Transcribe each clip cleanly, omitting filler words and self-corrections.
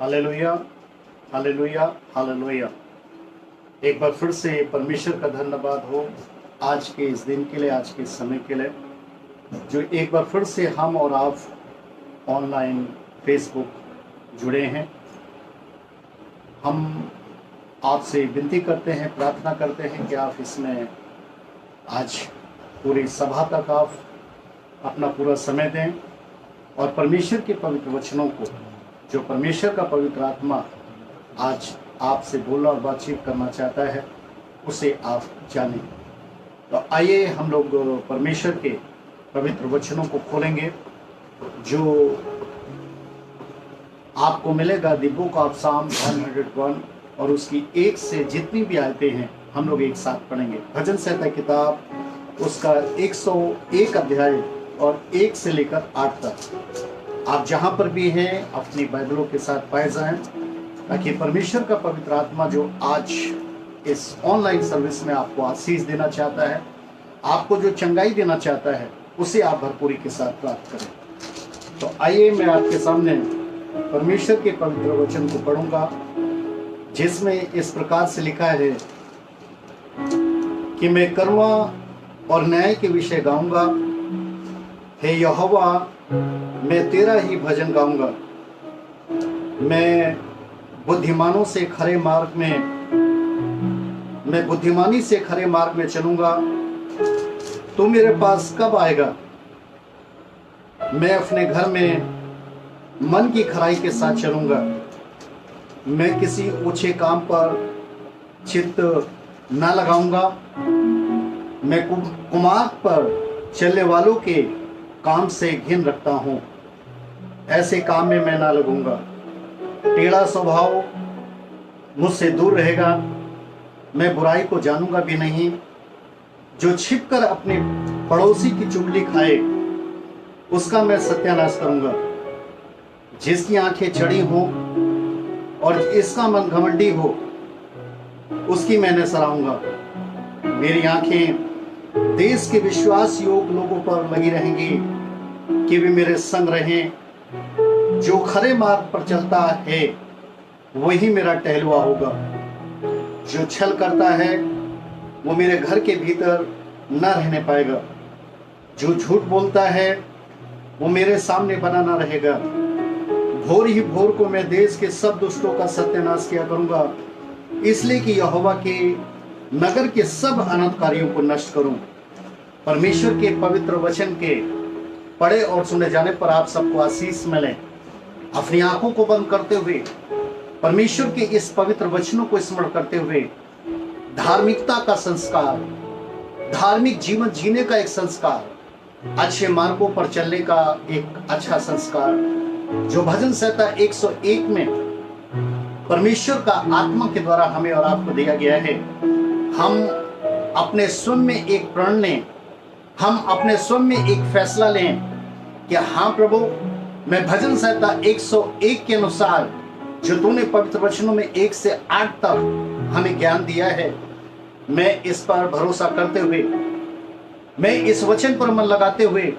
Hallelujah, hallelujah, hallelujah. एक बार फिर से परमेश्वर का धन्यवाद हो आज के इस दिन के लिए, आज के इस समय के लिए, जो एक बार फिर से हम और आप ऑनलाइन फेसबुक जुड़े हैं। हम आपसे विनती करते हैं, प्रार्थना करते हैं कि आप इसमें आज पूरी सभा तक आप अपना पूरा समय दें और परमेश्वर के पवित्र वचनों को, जो परमेश्वर का पवित्र आत्मा आज आपसे बोलना और बातचीत करना चाहता है, उसे आप जानें। तो आइए हम लोग परमेश्वर के पवित्र वचनों को खोलेंगे, जो आपको मिलेगा द बुक ऑफ साम 101, और उसकी एक से जितनी भी आयतें हैं हम लोग एक साथ पढ़ेंगे। भजन संहिता किताब उसका 101 अध्याय और 1 से लेकर 8 तक। आप जहाँ पर भी हैं अपनी बाइबलों के साथ पाए जाएं, ताकि परमेश्वर का पवित्र आत्मा जो आज इस ऑनलाइन सर्विस में आपको आशीष देना चाहता है, आपको जो चंगाई देना चाहता है, उसे आप भरपूरी के साथ प्राप्त करें। तो आइए मैं आपके सामने परमेश्वर के पवित्र वचन को पढ़ूंगा, जिसमें इस प्रकार से लिखा है कि मैं करुणा और न्याय के विषय गाऊंगा। हे यहोवा, मैं तेरा ही भजन गाऊंगा। मैं बुद्धिमानी से खरे मार्ग में चलूंगा। तू मेरे पास कब आएगा? मैं अपने घर में मन की खराई के साथ चलूंगा। मैं किसी ऊंचे काम पर चित्त न लगाऊंगा। मैं कुमार्ग पर चलने वालों के काम से घिन रखता हूँ, ऐसे काम में मैं ना लगूंगा। टेढ़ा स्वभाव मुझसे दूर रहेगा। मैं बुराई को जानूंगा भी नहीं। जो छिपकर अपने पड़ोसी की चुगली खाए, उसका मैं सत्यानाश करूंगा। जिसकी आंखें चढ़ी हो और इसका मन घमंडी हो, उसकी मैंने सराहूंगा। मेरी आंखें देश के विश्वास योग्य लोगों पर लगी रहेंगी कि वे मेरे संग रहें। जो खरे मार्ग पर चलता है वही मेरा टहलुआ होगा। जो छल करता है वो मेरे घर के भीतर न रहने पाएगा। जो झूठ बोलता है वो मेरे सामने बना न रहेगा। भोर ही भोर को मैं देश के सब दुष्टों का सत्यानाश किया करूंगा, इसलिए कि यहोवा के नगर के सब अनर्थकारियों को नष्ट करूं। परमेश्वर के पवित्र वचन के पढ़े और सुने जाने पर आप सबको आशीष मिले। अपनी आंखों को बंद करते हुए परमेश्वर के इस पवित्र वचनों को स्मरण करते हुए धार्मिकता का संस्कार, धार्मिक जीवन जीने का एक संस्कार, अच्छे मार्गों पर चलने का एक अच्छा संस्कार, जो भजन संहिता 101 में परमेश्वर का आत्मा के द्वारा हमें और आपको दिया गया है। हम अपने स्वयं में एक प्रण लें, हम अपने स्वयं में एक फैसला लें कि हाँ प्रभु, मैं भजन संहिता 101 के अनुसार जो तूने पवित्र वचनों में 1 से 8 तक हमें ज्ञान दिया है, मैं इस पर भरोसा करते हुए, मैं इस वचन पर मन लगाते हुए,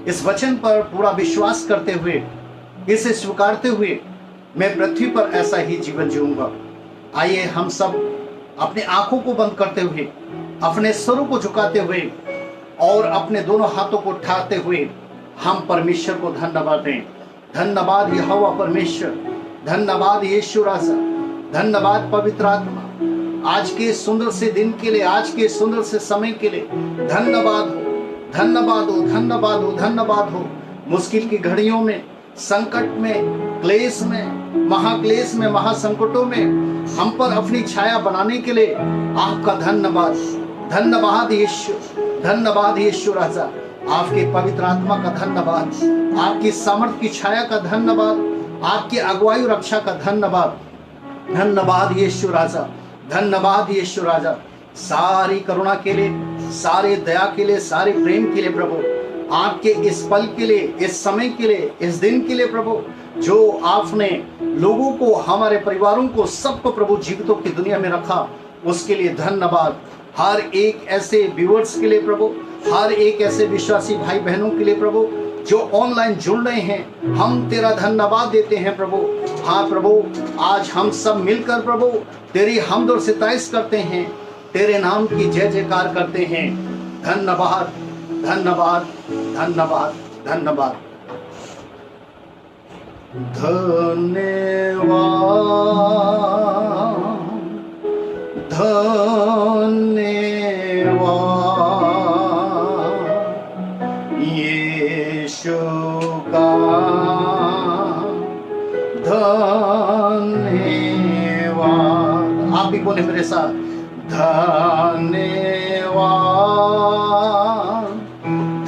इस वचन पर पूरा विश्वास करते हुए, इसे स्वीकारते हुए मैं पृथ्वी पर ऐसा ही जीवन जीऊंगा। आइए हम सब अपने आंखों को बंद करते हुए, अपने सरों को झुकाते हुए और अपने दोनों हाथों को उठाते हुए हम परमेश्वर को धन्यवाद दें। धन्यवाद यहोवा परमेश्वर, धन्यवाद यीशु राजा, धन्यवाद पवित्र आत्मा, आज के सुंदर से दिन के लिए, आज के सुंदर से समय के लिए धन्यवाद हो, धन्यवाद हो, धन्यवाद हो, धन्यवाद हो। मुश्किल की घड़ियों में, संकट में, क्लेश में, महाक्लेश में, महासंकटों में हम पर अपनी छाया बनाने के लिए आपका धन्यवाद। धन्यवाद यीशु, धन्यवाद यीशु राजा, आपके पवित्र आत्मा का धन्यवाद, आपकी सामर्थ की छाया का धन्यवाद, आपकी अगुवाई और रक्षा का धन्यवाद। धन्यवाद यीशु राजा, धन्यवाद यीशु राजा, सारी करुणा के लिए, सारे दया के लिए, सारे प्रेम के लिए प्रभु, आपके इस पल के लिए, इस समय के लिए, इस दिन के लिए प्रभु, जो आपने लोगों को, हमारे परिवारों को, सबको प्रभु जीवितों की दुनिया में रखा, उसके लिए धन्यवाद। हर एक ऐसे व्यूअर्स के लिए प्रभु, हर एक ऐसे विश्वासी भाई बहनों के लिए प्रभु, जो ऑनलाइन जुड़ रहे हैं, हम तेरा धन्यवाद देते हैं प्रभु। हाँ प्रभु, आज हम सब मिलकर प्रभु तेरी हमद और सिताइश करते हैं, तेरे नाम की जय जयकार करते हैं। धन्यवाद धन्यवाद धन्यवाद धन्यवाद धन्यवाद धन्यवाद यीशु का धन्यवाद। आप भी बोले मेरे साथ, धन्यवाद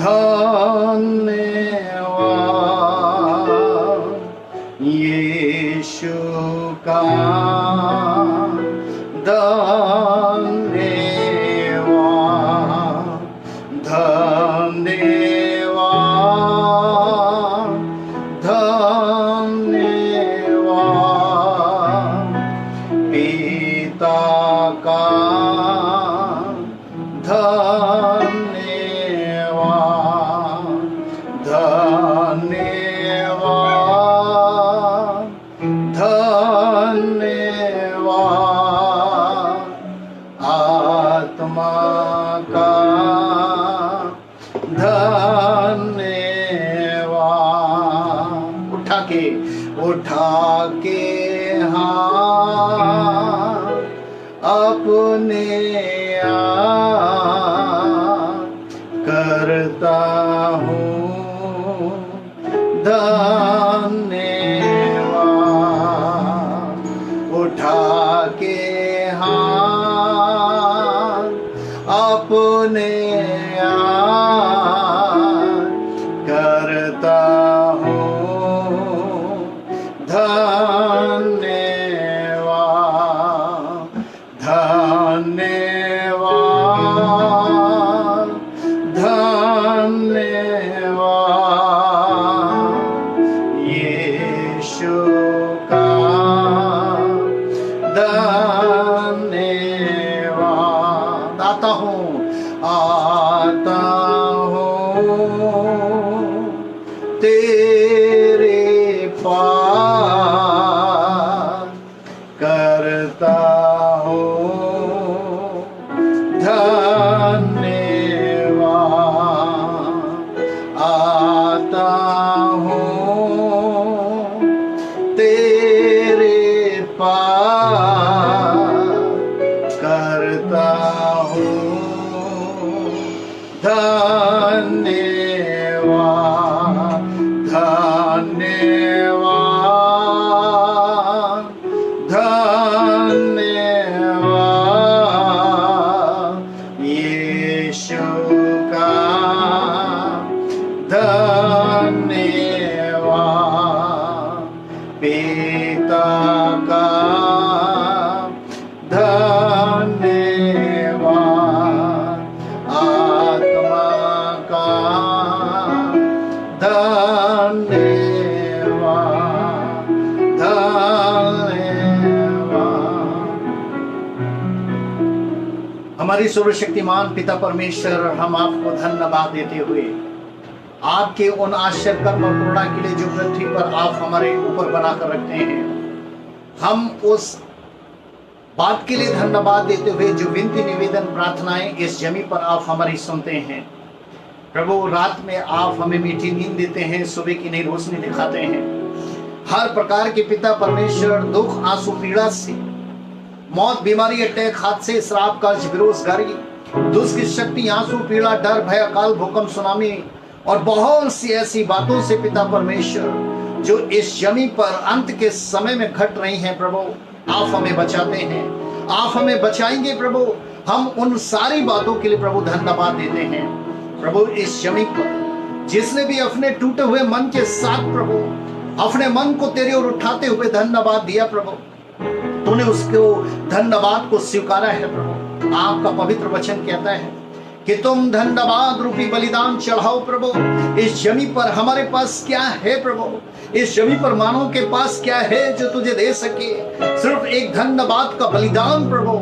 धन्यवाद यीशु का धन्यवाद धन्यवाद धन्यवाद पिता का धन्यवाद धन्यवाद धन्यवाद आत्मा का धन्यवाद। उठा के हाथ अपने आप करता हूँ धन्यवाद। उठा के हाथ अपने आप करता हूँ धन्यवाद धन्यवाद धन्यवाद यीशु का धन्यवाद। आता हूँ तेरे पास करता हूँ धन्यवाद। आता हूँ तेरे पास करता हूँ धन्यवाद धन्यवाद धन्यवाद यीशु का धन्यवाद पिता का धन्यवाद आत्मा का धन्यवाद धन्यवाद। हमारी सर्वशक्तिमान पिता परमेश्वर, हम आपको धन्यवाद देते हुए आपके उन आश्चर्य कर्म और करुणा के लिए जो पृथ्वी पर आप हमारे ऊपर बनाकर रखते हैं, हम उस बात के लिए धन्यवाद देते हुए जो विनती निवेदन प्रार्थनाएं इस जमी पर आप हमारी सुनते हैं। प्रभु, रात में आप हमें मीठी नींद देते हैं, सुबह की नई रोशनी दिखाते हैं। हर प्रकार के पिता परमेश्वर दुख, आंसू, पीड़ा से, मौत, बीमारी, अटैक, हादसे, श्राप, कर्ज, बेरोजगारी, दुष्ट की शक्ति, आंसू, पीड़ा, डर, भय, अकाल, भूकंप, सुनामी और बहुत सी ऐसी बातों से पिता परमेश्वर जो इस जमी पर अंत के समय में घट रही हैं, प्रभु आप हमें बचाते हैं, आप हमें बचाएंगे प्रभु। हम उन सारी बातों के लिए प्रभु धन्यवाद देते हैं। प्रभु, इस जमी पर जिसने भी अपने टूटे हुए मन के साथ प्रभु अपने मन को तेरी ओर उठाते हुए धन्यवाद दिया प्रभु, तूने उसको धन्यवाद को स्वीकारा है प्रभु। आपका पवित्र वचन कहता है कि तुम धन्यवाद रूपी बलिदान चढ़ाओ प्रभु। इस जमी पर हमारे पास क्या है प्रभु? इस जमीन पर मानव के पास क्या है जो तुझे दे सके? सिर्फ एक धन्यवाद का बलिदान प्रभु।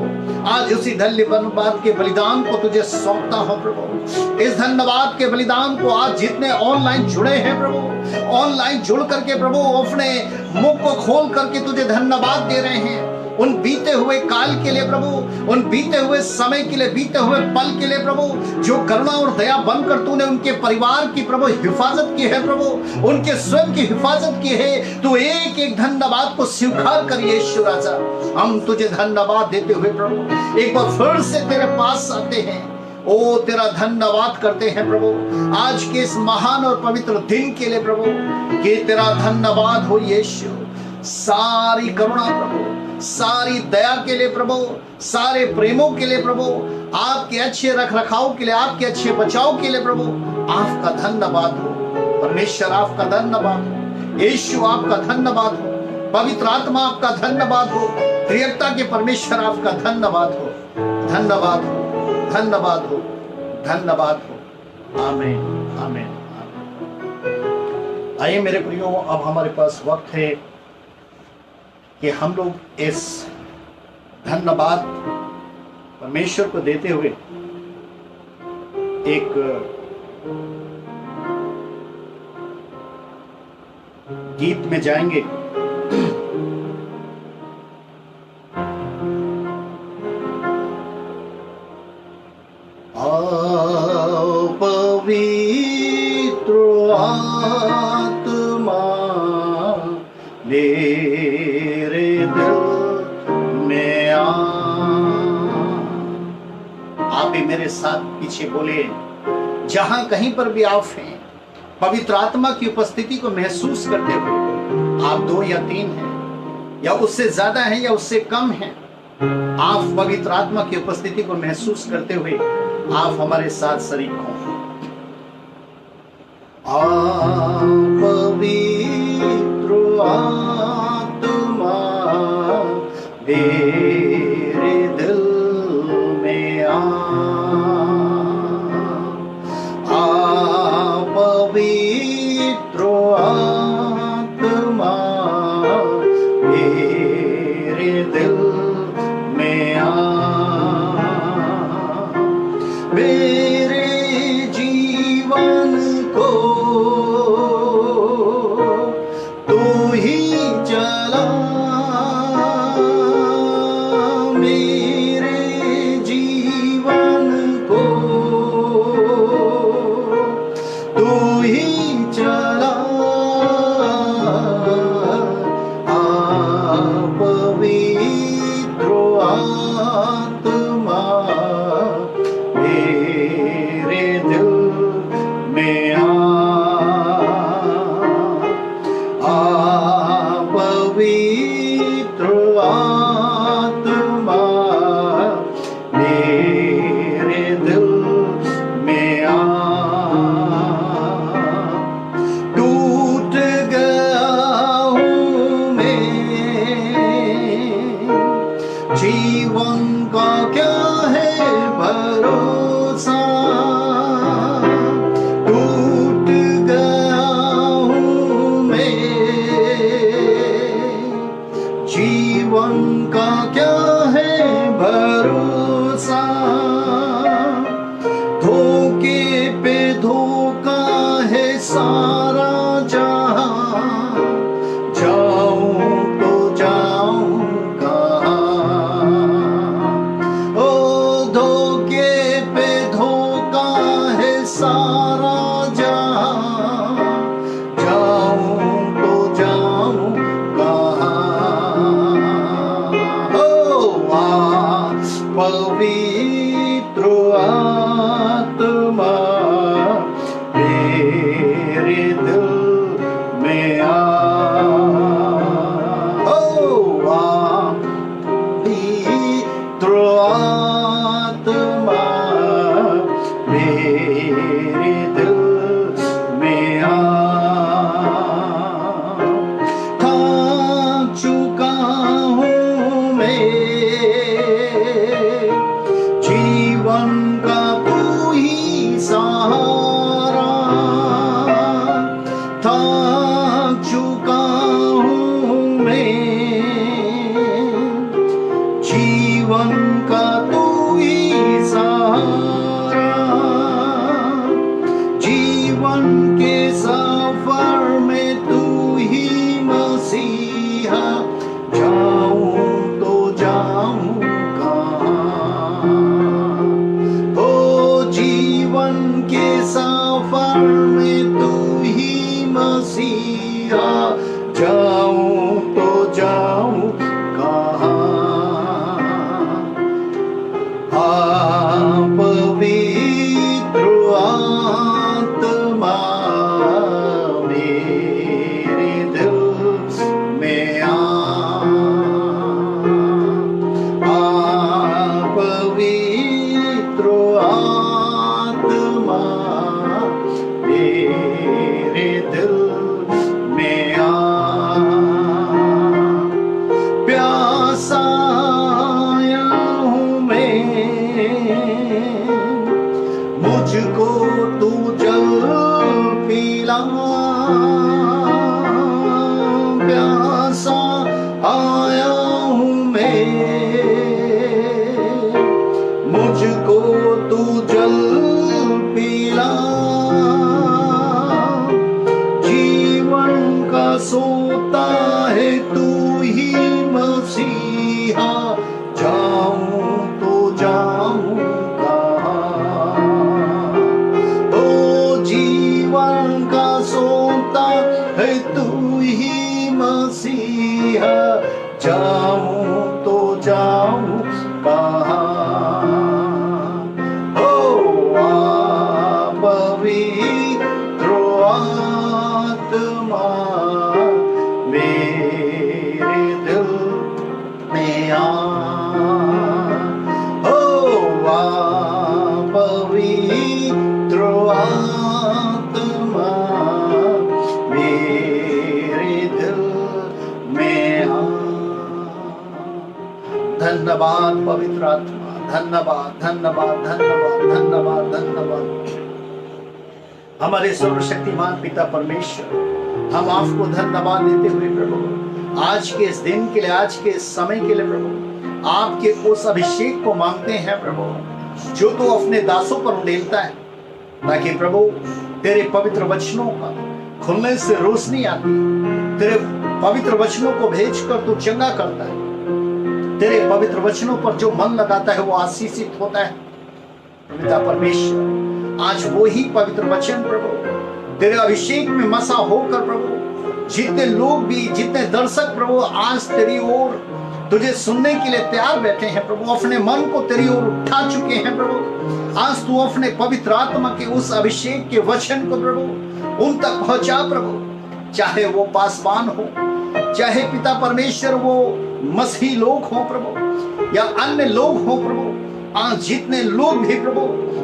आज उसी धन्यवाद के बलिदान को तुझे सौंपता हूं प्रभु। इस धन्यवाद के बलिदान को आज जितने ऑनलाइन जुड़े हैं प्रभु, ऑनलाइन जुड़ करके प्रभु अपने मुख को खोल करके तुझे धन्यवाद दे रहे हैं। उन बीते हुए काल के लिए प्रभु, उन बीते हुए समय के लिए, बीते हुए पल के लिए प्रभु, जो करुणा और दया बनकर तूने उनके परिवार की प्रभु हिफाजत की है प्रभु, उनके स्वयं की हिफाजत की है। तू एक एक धन्यवाद को स्वीकार कर यीशु राजा। हम तुझे धन्यवाद देते हुए प्रभु एक बार फिर से तेरे पास आते हैं। ओ तेरा धन्यवाद करते हैं प्रभु आज के इस महान और पवित्र दिन के लिए प्रभु, कि तेरा धन्यवाद हो यीशु। सारी करुणा प्रभु, सारी दया के लिए प्रभु, सारे प्रेमों के लिए प्रभु, आपके अच्छे रख रखाव के लिए, आपके अच्छे बचाव के लिए प्रभु आपका धन्यवाद हो। परमेश्वर आपका धन्यवाद हो, यीशु आपका धन्यवाद हो, पवित्र आत्मा आपका धन्यवाद हो, प्रियता के परमेश्वर आपका धन्यवाद हो, धन्यवाद हो, धन्यवाद हो, धन्यवाद हो। आमीन, आमीन। आइए मेरे प्रियो, अब हमारे पास वक्त है कि हम लोग इस धन्यवाद परमेश्वर को देते हुए एक गीत में जाएंगे। पवित्र आत्मा मेरे दिल में आ। आप भी मेरे साथ पीछे बोले, जहां कहीं पर भी आप हैं, पवित्र आत्मा की उपस्थिति को महसूस करते हुए, आप 2 या 3 हैं या उससे ज्यादा हैं या उससे कम हैं, आप पवित्र आत्मा की उपस्थिति को महसूस करते हुए आप हमारे साथ शरीक हो। पवित्र आत्मा मेरे दिल में आ। पवित्र आत्मा मेरे दिल में आ। मेरे जीवन को तू ही चला। मेरे जीवन को तू ही चला। पवित्र आत्मा मेरे दिल में आ। पवित्र आत्मा मेरे दिल में आ। टूट गया हूँ मैं, जीवन का क्या है भरोसा। टूट गया हूँ मैं, जीवन का क्या है भरोसा। धोखे पे धोखा है सारा जहां, जाऊं तो जाऊं कहां। ओ धोखे पे धोखा है सारा जहां, जाऊं तो जाऊं कहां। ओ जीवन का तू ही सहारा, जीवन के सफर में तू ही मसीहा, जाऊं तो जाऊं कहाँ। ओ जीवन के सफर में तू ही मसीहा, जाऊं तो जाऊं कहाँ। पवित्र आत्मा मेरे दिल में पवित्र आत्मा मेरे दिल में प्यासा हूँ मैं, मुझको तू जल पिला। प्यासा आया हूँ मैं, मुझको तू जल पिला। जीवन का सोता है तू ही मसीहा, जाऊं तो जाऊं कहाँ। ओ जीवन का सोता है तू ही मसीहा, जाऊं तो जाऊं कहाँ। पवित्र आत्मा मेरे दिल में पवित्र आत्मा मेरे दिल में धन्यवाद पवित्र आत्मा, धन्यवाद धन्यवाद धन्यवाद धन्यवाद धन्यवाद। हमारे सर्वशक्तिमान पिता परमेश्वर, हम आपको धन्यवाद देते हुए प्रभु आज के इस दिन के लिए, आज के इस समय के लिए प्रभु आपके उस अभिषेक को मांगते हैं प्रभु जो तू अपने दासों पर उंडेलता है, ताकि प्रभु तेरे पवित्र वचनों का खुलने से रोशनी आती है। तेरे पवित्र वचनों को भेजकर तू चंगा करता है। तेरे पवित्र वचनों पर जो मन लगाता है वो आशीषित होता है। पिता परमेश्वर, आज वो ही पवित्र वचन प्रभु तेरे अभिषेक में मसा होकर प्रभु जितने लोग भी, जितने दर्शक प्रभु आज तेरी ओर तुझे सुनने के लिए तैयार बैठे हैं प्रभु, अपने मन को तेरी ओर उठा चुके हैं प्रभु, आज तू अपने पवित्र आत्मा के उस अभिषेक के वचन को प्रभु उन तक पहुंचा प्रभु। चाहे वो पासवान हो, चाहे पिता परमेश्वर वो मसीही लोग हो प्रभु या अन्य लोग हो प्रभु, आज जितने लोग भी प्रभु,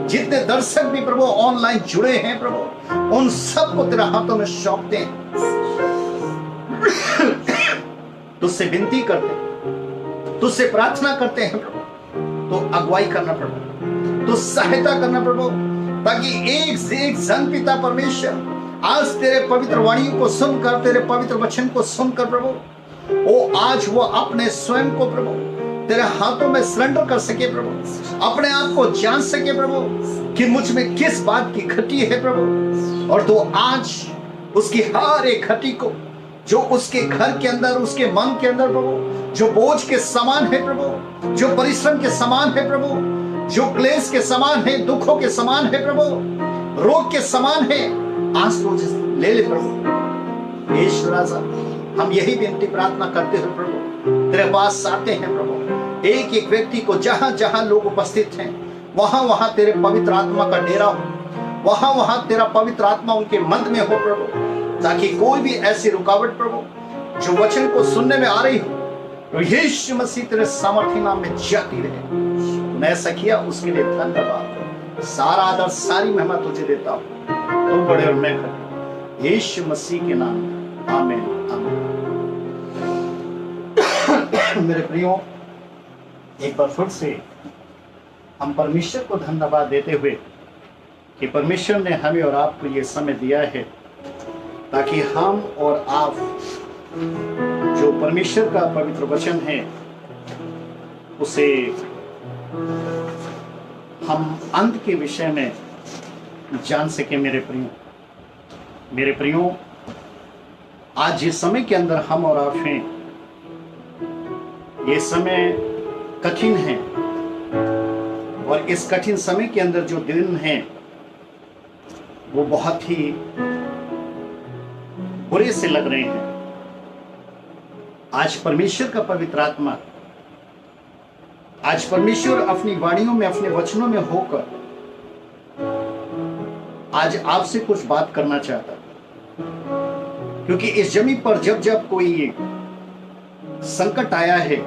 जितने दर्शक भी प्रभु ऑनलाइन जुड़े हैं प्रभु, उन सबको तेरे हाथों में सौंपते हैं। तुझसे विनती करते हैं, तुझसे प्रार्थना करते हैं प्रभु, तो अगुवाई करना प्रभु, तो सहायता करना प्रभु, ताकि एक से एक जन पिता परमेश्वर आज तेरे पवित्र वाणियों को सुनकर, तेरे पवित्र वचन को सुनकर प्रभु वो अपने स्वयं को प्रभु तेरे हाथों में सरेंडर कर सके प्रभु, अपने आप को जान सके प्रभु कि मुझ में किस बात की घटी है प्रभु, और तो आज उसकी हर एक घटी को जो उसके घर के अंदर, उसके मन के अंदर प्रभु जो बोझ के समान है प्रभु, जो परिश्रम के समान है प्रभु, जो क्लेश के समान है, दुखों के समान है प्रभु, रोग के समान है, आज तो ले ले प्रभु। यीशु राजा, हम यही विनती प्रार्थना करते हुए प्रभु तेरे पास आते हैं प्रभु, एक एक व्यक्ति को जहां जहां लोग उपस्थित हैं वहां वहां तेरे पवित्र आत्मा का डेरा हो, वहां वहां तेरा पवित्र आत्मा उनके मन में हो प्रभु, ताकि कोई भी ऐसी रुकावट प्रभु जो वचन को सुनने में आ रही हो तो यीशु मसीह तेरे सामर्थ्य नाम में जाती रहे। तूने ऐसा किया, उसके लिए धन्यवाद। सारा आदर, सारी महिमा तुझे देता हूं, तू बड़े और मैं खड़े, यीशु मसीह के नाम में, आमीन आमीन। मेरे प्रियो, एक बार फिर से हम परमेश्वर को धन्यवाद देते हुए कि परमेश्वर ने हमें और आपको ये समय दिया है ताकि हम और आप जो परमेश्वर का पवित्र वचन है उसे हम अंत के विषय में जान सके। मेरे प्रियो, आज जिस समय के अंदर हम और आप हैं, ये समय कठिन है, और इस कठिन समय के अंदर जो दिन हैं वो बहुत ही बुरे से लग रहे हैं। आज परमेश्वर का पवित्र आत्मा, आज परमेश्वर अपनी वाणियों में, अपने वचनों में होकर आज आपसे कुछ बात करना चाहता है। क्योंकि इस जमीन पर जब जब कोई संकट आया है,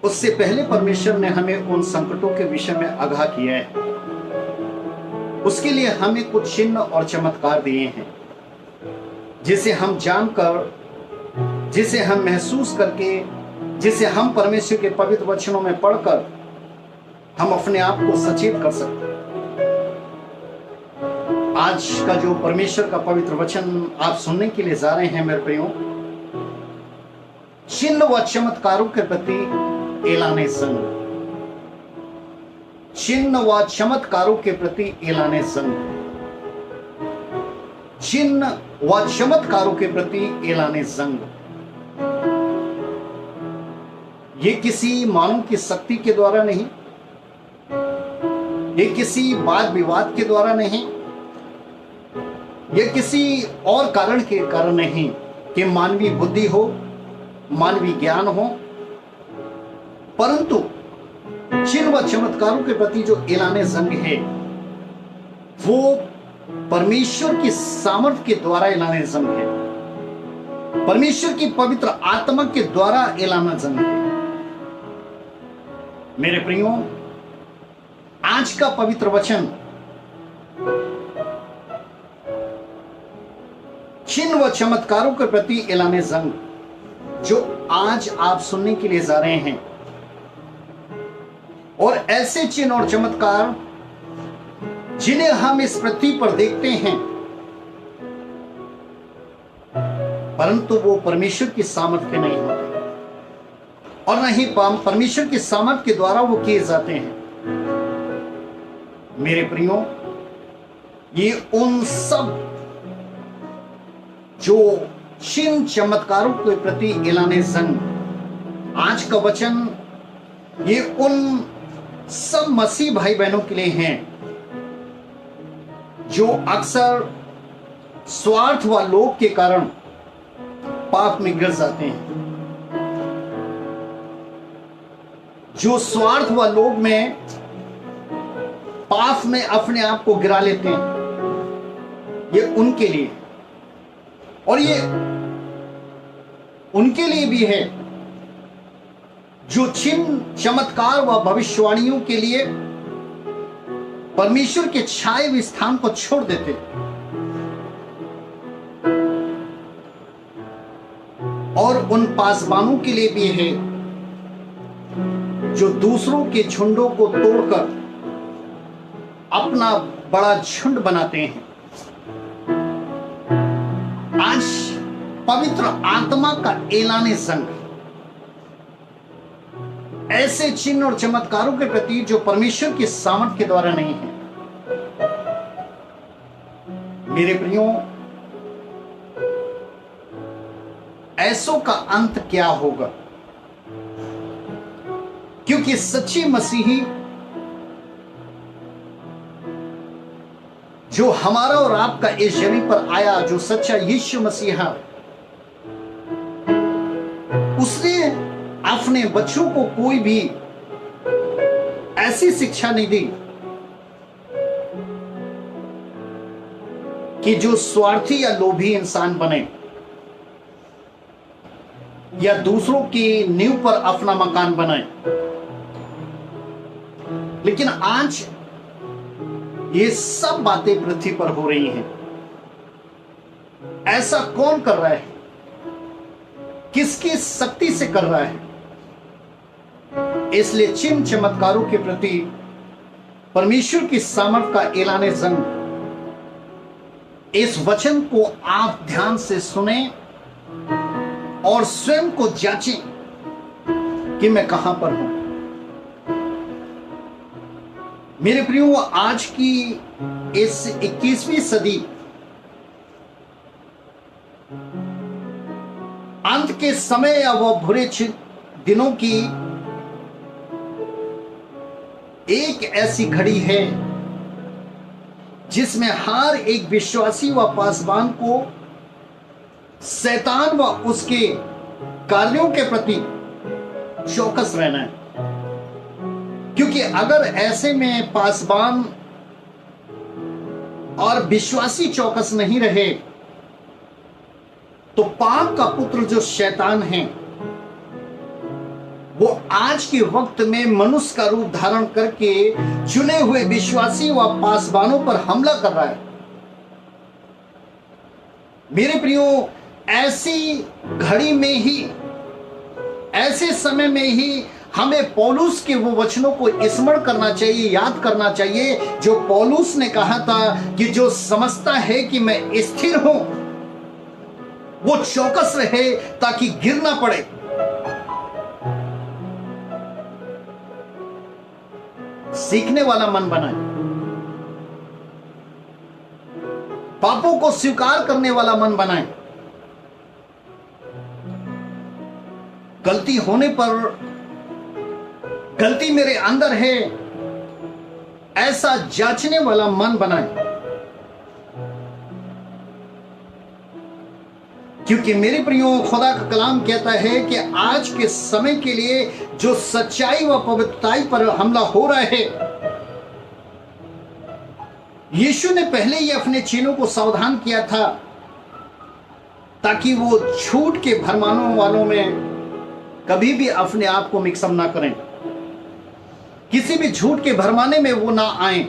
उससे पहले परमेश्वर ने हमें उन संकटों के विषय में आगाह किया है। उसके लिए हमें कुछ चिन्ह और चमत्कार दिए हैं, जिसे हम जानकर, जिसे हम महसूस करके, जिसे हम परमेश्वर के पवित्र वचनों में पढ़कर हम अपने आप को सचेत कर सकते हैं। आज का जो परमेश्वर का पवित्र वचन आप सुनने के लिए जा रहे हैं मेरे प्रियो, चिन्ह व चमत्कारों के प्रति ऐलाने संग, चिन्ह व चमत्कारों के प्रति ऐलाने संग, चिन्ह व चमत्कारों के प्रति ऐलाने संग। ये किसी मानव की शक्ति के द्वारा नहीं, ये किसी वाद विवाद के द्वारा नहीं, ये किसी और कारण के कारण नहीं कि मानवीय बुद्धि हो, मानवीय ज्ञान हो, परंतु चिन्ह व चमत्कारों के प्रति जो ऐलाने संग है, वो परमेश्वर की सामर्थ्य के द्वारा ऐलाने संग है, परमेश्वर की पवित्र आत्मा के द्वारा ऐलाना संग है। मेरे प्रियो, आज का पवित्र वचन चिन्ह व चमत्कारों के प्रति ऐलाने संग, जो आज आप सुनने के लिए जा रहे हैं, और ऐसे चिन्ह और चमत्कार जिन्हें हम इस पृथ्वी पर देखते हैं, परंतु वो परमेश्वर की सामर्थ्य के नहीं होते, और न ही परमेश्वर की सामर्थ्य के द्वारा वो किए जाते हैं। मेरे प्रियो, ये उन सब जो चिन्ह चमत्कारों के प्रति ऐलाने संग, आज का वचन ये उन सब मसीह भाई बहनों के लिए हैं जो अक्सर स्वार्थ व लोभ के कारण पाप में गिर जाते हैं, जो स्वार्थ व लोभ में पाप में अपने आप को गिरा लेते हैं। ये उनके लिए, और ये उनके लिए भी है जो चिन्ह चमत्कार व भविष्यवाणियों के लिए परमेश्वर के छाए हुए स्थान को छोड़ देते, और उन पासबानों के लिए भी है जो दूसरों के झुंडों को तोड़कर अपना बड़ा झुंड बनाते हैं। आज पवित्र आत्मा का ऐलाने संग ऐसे चिन्ह और चमत्कारों के प्रति जो परमेश्वर की सामर्थ्य के द्वारा नहीं है। मेरे प्रियो, ऐसों का अंत क्या होगा? क्योंकि सच्ची मसीही जो हमारा और आपका इस जमीन पर आया, जो सच्चा यीशु मसीहा, उसने अपने बच्चों को कोई भी ऐसी शिक्षा नहीं दी कि जो स्वार्थी या लोभी इंसान बने या दूसरों की नींव पर अपना मकान बनाए। लेकिन आज ये सब बातें पृथ्वी पर हो रही हैं। ऐसा कौन कर रहा है? किसकी शक्ति से कर रहा है? इसलिए चिन्ह चमत्कारों के प्रति परमेश्वर की सामर्थ का ऐलाने संग, इस वचन को आप ध्यान से सुने और स्वयं को जांचें कि मैं कहां पर हूं। मेरे प्रियो, आज की इस 21वीं सदी अंत के समय या वो बुरे दिनों की एक ऐसी घड़ी है जिसमें हर एक विश्वासी व पासवान को शैतान व उसके कार्यों के प्रति चौकस रहना है। क्योंकि अगर ऐसे में पासवान और विश्वासी चौकस नहीं रहे तो पाप का पुत्र जो शैतान है वो आज के वक्त में मनुष्य का रूप धारण करके चुने हुए विश्वासी व पासवानों पर हमला कर रहा है। मेरे प्रियो, ऐसी घड़ी में ही, ऐसे समय में ही हमें पौलुस के वो वचनों को स्मरण करना चाहिए, याद करना चाहिए, जो पौलुस ने कहा था कि जो समझता है कि मैं स्थिर हूं वो चौकस रहे ताकि गिर ना पड़े। सीखने वाला मन बनाए, पापों को स्वीकार करने वाला मन बनाए, गलती होने पर गलती मेरे अंदर है ऐसा जांचने वाला मन बनाए। क्योंकि मेरे प्रियो, खुदा का कलाम कहता है कि आज के समय के लिए जो सच्चाई व पवित्रताई पर हमला हो रहा है, यीशु ने पहले ही अपने चेलों को सावधान किया था ताकि वो झूठ के भरमाने वालों में कभी भी अपने आप को मिक्सअप ना करें, किसी भी झूठ के भरमाने में वो ना आए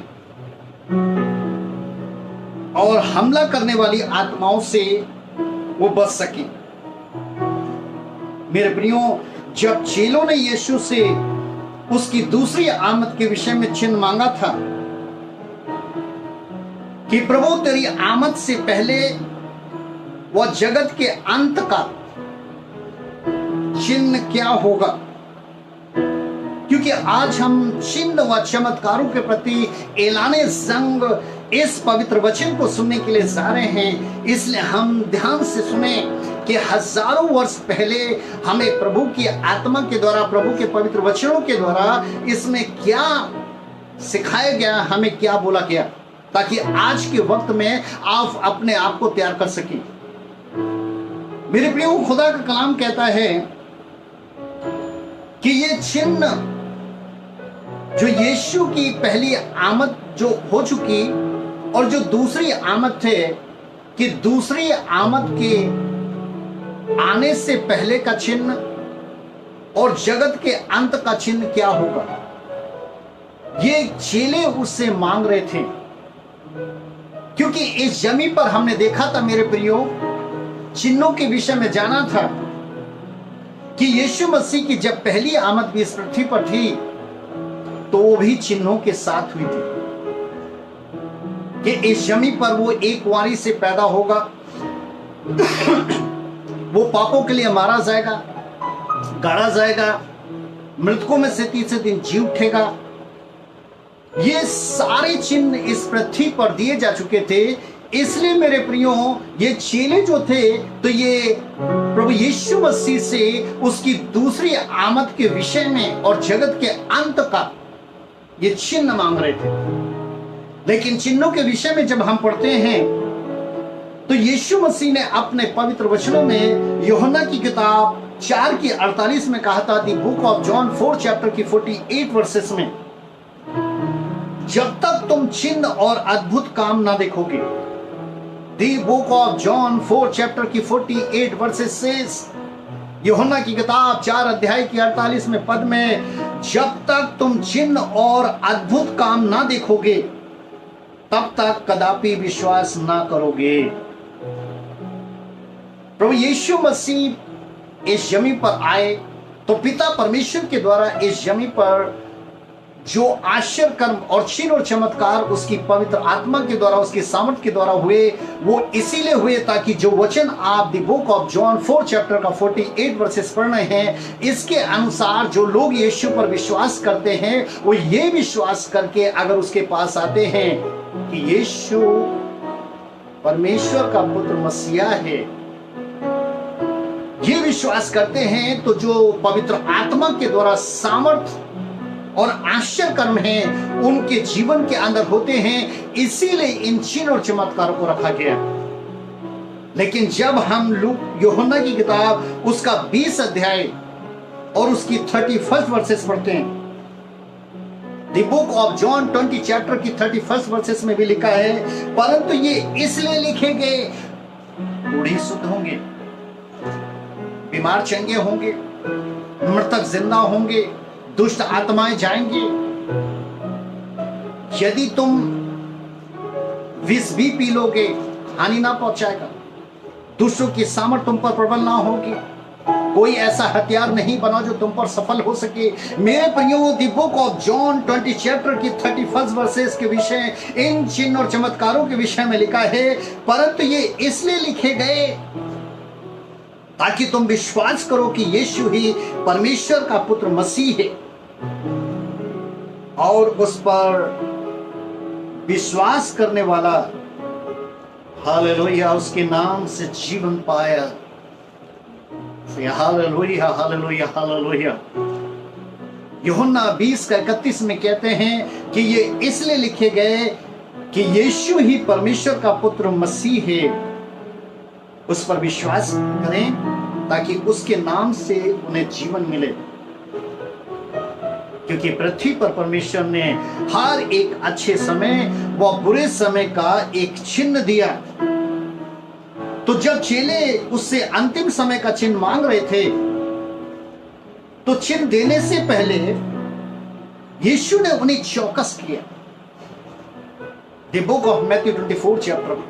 और हमला करने वाली आत्माओं से वो बच सके। मेरे प्रियो, जब चेलों ने यीशु से उसकी दूसरी आमद के विषय में चिन्ह मांगा था कि प्रभु तेरी आमद से पहले वह जगत के अंत का चिन्ह क्या होगा, क्योंकि आज हम चिन्ह व चमत्कारों के प्रति ऐलाने जंग इस पवित्र वचन को सुनने के लिए जा रहे हैं। इसलिए हम ध्यान से सुने कि हजारों वर्ष पहले हमें प्रभु की आत्मा के द्वारा, प्रभु के पवित्र वचनों के द्वारा इसमें क्या सिखाया गया, हमें क्या बोला गया, ताकि आज के वक्त में आप अपने आप को तैयार कर सकें। मेरे प्रियो, खुदा का कलाम कहता है कि ये चिन्ह जो यीशु की पहली आमद जो हो चुकी और जो दूसरी आमद थे, कि दूसरी आमद के आने से पहले का चिन्ह और जगत के अंत का चिन्ह क्या होगा, ये चेले उससे मांग रहे थे। क्योंकि इस जमीन पर हमने देखा था मेरे प्रियो, चिन्हों के विषय में जाना था कि यीशु मसीह की जब पहली आमद भी इस पृथ्वी पर थी तो वो भी चिन्हों के साथ हुई थी कि इस जमीन पर वो एक वारी से पैदा होगा, वो पापों के लिए मारा जाएगा, गाड़ा जाएगा, मृतकों में से तीसरे दिन जी उठेगा। ये सारे चिन्ह इस पृथ्वी पर दिए जा चुके थे। इसलिए मेरे प्रियो, ये चेले जो थे तो ये प्रभु यीशु मसीह से उसकी दूसरी आमद के विषय में और जगत के अंत का ये चिन्ह मांग रहे थे। लेकिन चिन्हों के विषय में जब हम पढ़ते हैं तो यीशु मसीह ने अपने पवित्र वचनों में यूहन्ना की किताब 4:48 में कहा था, दी बुक ऑफ जॉन 4 चैप्टर की 48 वर्सेस में, जब तक तुम चिन्ह और अद्भुत काम ना देखोगे। दी बुक ऑफ जॉन 4 चैप्टर की 48 वर्सेस सेज, यूहन्ना की किताब 4 अध्याय की 48 में पद में, जब तक तुम चिन्ह और अद्भुत काम ना देखोगे तब तक कदापि विश्वास ना करोगे। प्रभु यीशु मसीह इस जमीन पर आए तो पिता परमेश्वर के द्वारा इस जमीन पर जो आश्चर्य कर्म और चिन्ह और चमत्कार उसकी पवित्र आत्मा के द्वारा, उसके सामर्थ के द्वारा हुए, वो इसीलिए हुए ताकि जो वचन आप the book of John 4 chapter का 48 वर्सेस पढ़ रहे हैं, इसके अनुसार जो लोग यीशु पर विश्वास करते हैं वो ये विश्वास करके अगर उसके पास आते हैं कि यीशु परमेश्वर का पुत्र मसीहा है, ये विश्वास करते हैं, तो जो पवित्र आत्मा के द्वारा सामर्थ और आश्चर्य कर्म हैं उनके जीवन के अंदर होते हैं। इसीलिए इन चिन्ह और चमत्कारों को रखा गया। लेकिन जब हम लूक यूहन्ना की किताब उसका 20 अध्याय और उसकी 31 वर्सेस पढ़ते हैं, the book of John 20 chapter की 31 वर्सेस में भी लिखा है, परंतु ये इसलिए लिखे गए बूढ़े शुद्ध होंगे, बीमार चंगे होंगे, मृतक जिंदा होंगे, दुष्ट आत्माएं जाएंगे। यदि तुम विष भी पी लोगे हानि ना पहुंचाएगा, दुष्टों की सामर्थ तुम पर प्रबल ना होगी, कोई ऐसा हथियार नहीं बना जो तुम पर सफल हो सके। मेरे प्रियो, the book of John 20 chapter की 31 वर्सेस के विषय, इन चिन्ह और चमत्कारों के विषय में लिखा है, परंतु ये इसलिए लिखे गए ताकि तुम विश्वास करो कि यीशु ही परमेश्वर का पुत्र मसीह है और उस पर विश्वास करने वाला हालेलुया उसके नाम से जीवन पाया। Hallelujah hallelujah hallelujah. यूहन्ना 20 का 31 में कहते हैं कि ये इसलिए लिखे गए कि यीशु ही परमेश्वर का पुत्र मसीह है, उस पर विश्वास करें ताकि उसके नाम से उन्हें जीवन मिले। क्योंकि पृथ्वी पर परमेश्वर ने हर एक अच्छे समय व बुरे समय का एक चिन्ह दिया। तो जब चेले उससे अंतिम समय का चिन्ह मांग रहे थे, तो चिन्ह देने से पहले यीशु ने उन्हें चौकस किया। The book of Matthew 24 chapter,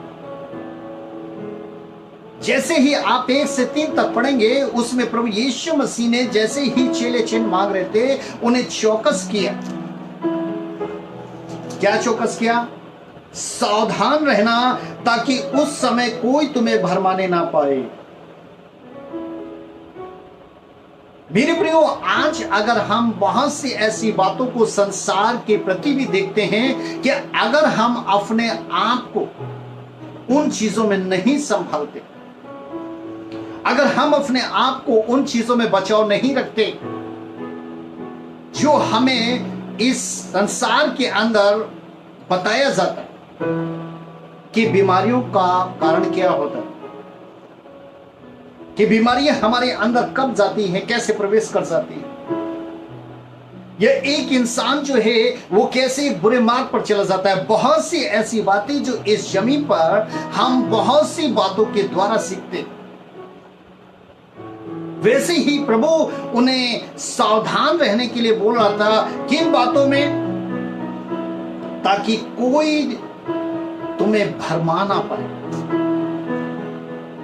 जैसे ही आप 1 से 3 तक पढ़ेंगे, उसमें प्रभु यीशु मसीह ने जैसे ही चेले चिन्ह मांग रहे थे उन्हें चौकस किया। क्या चौकस किया? सावधान रहना ताकि उस समय कोई तुम्हें भरमाने ना पाए। मेरे प्रियो, आज अगर हम बहुत सी ऐसी बातों को संसार के प्रति भी देखते हैं कि अगर हम अपने आप को उन चीजों में नहीं संभालते, अगर हम अपने आप को उन चीजों में बचाव नहीं रखते जो हमें इस संसार के अंदर बताया जाता है कि बीमारियों का कारण क्या होता है, कि बीमारियां हमारे अंदर कब जाती हैं, कैसे प्रवेश कर जाती हैं, या एक इंसान जो है वो कैसे बुरे मार्ग पर चला जाता है। बहुत सी ऐसी बातें जो इस जमीन पर हम बहुत सी बातों के द्वारा सीखते, वैसे ही प्रभु उन्हें सावधान रहने के लिए बोल रहा था। किन बातों में? ताकि कोई तुम्हें भरमा ना पाए।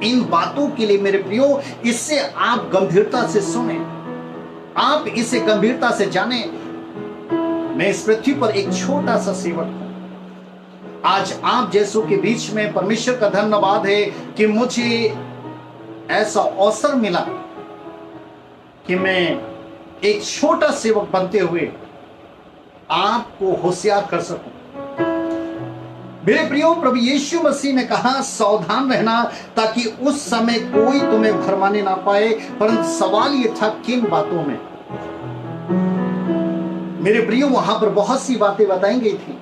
इन बातों के लिए मेरे प्रियो, इससे आप गंभीरता से सुने, आप इसे गंभीरता से जाने। मैं इस पृथ्वी पर एक छोटा सा सेवक हूं। आज आप जैसों के बीच में परमेश्वर का धन्यवाद है कि मुझे ऐसा अवसर मिला कि मैं एक छोटा सेवक बनते हुए आपको होशियार कर सकूं। मेरे प्रियो, प्रभु यीशु मसीह ने कहा सावधान रहना ताकि उस समय कोई तुम्हें भरमाने ना पाए। परंतु सवाल यह था किन बातों में? मेरे प्रियो, वहां पर बहुत सी बातें बताई गई थी,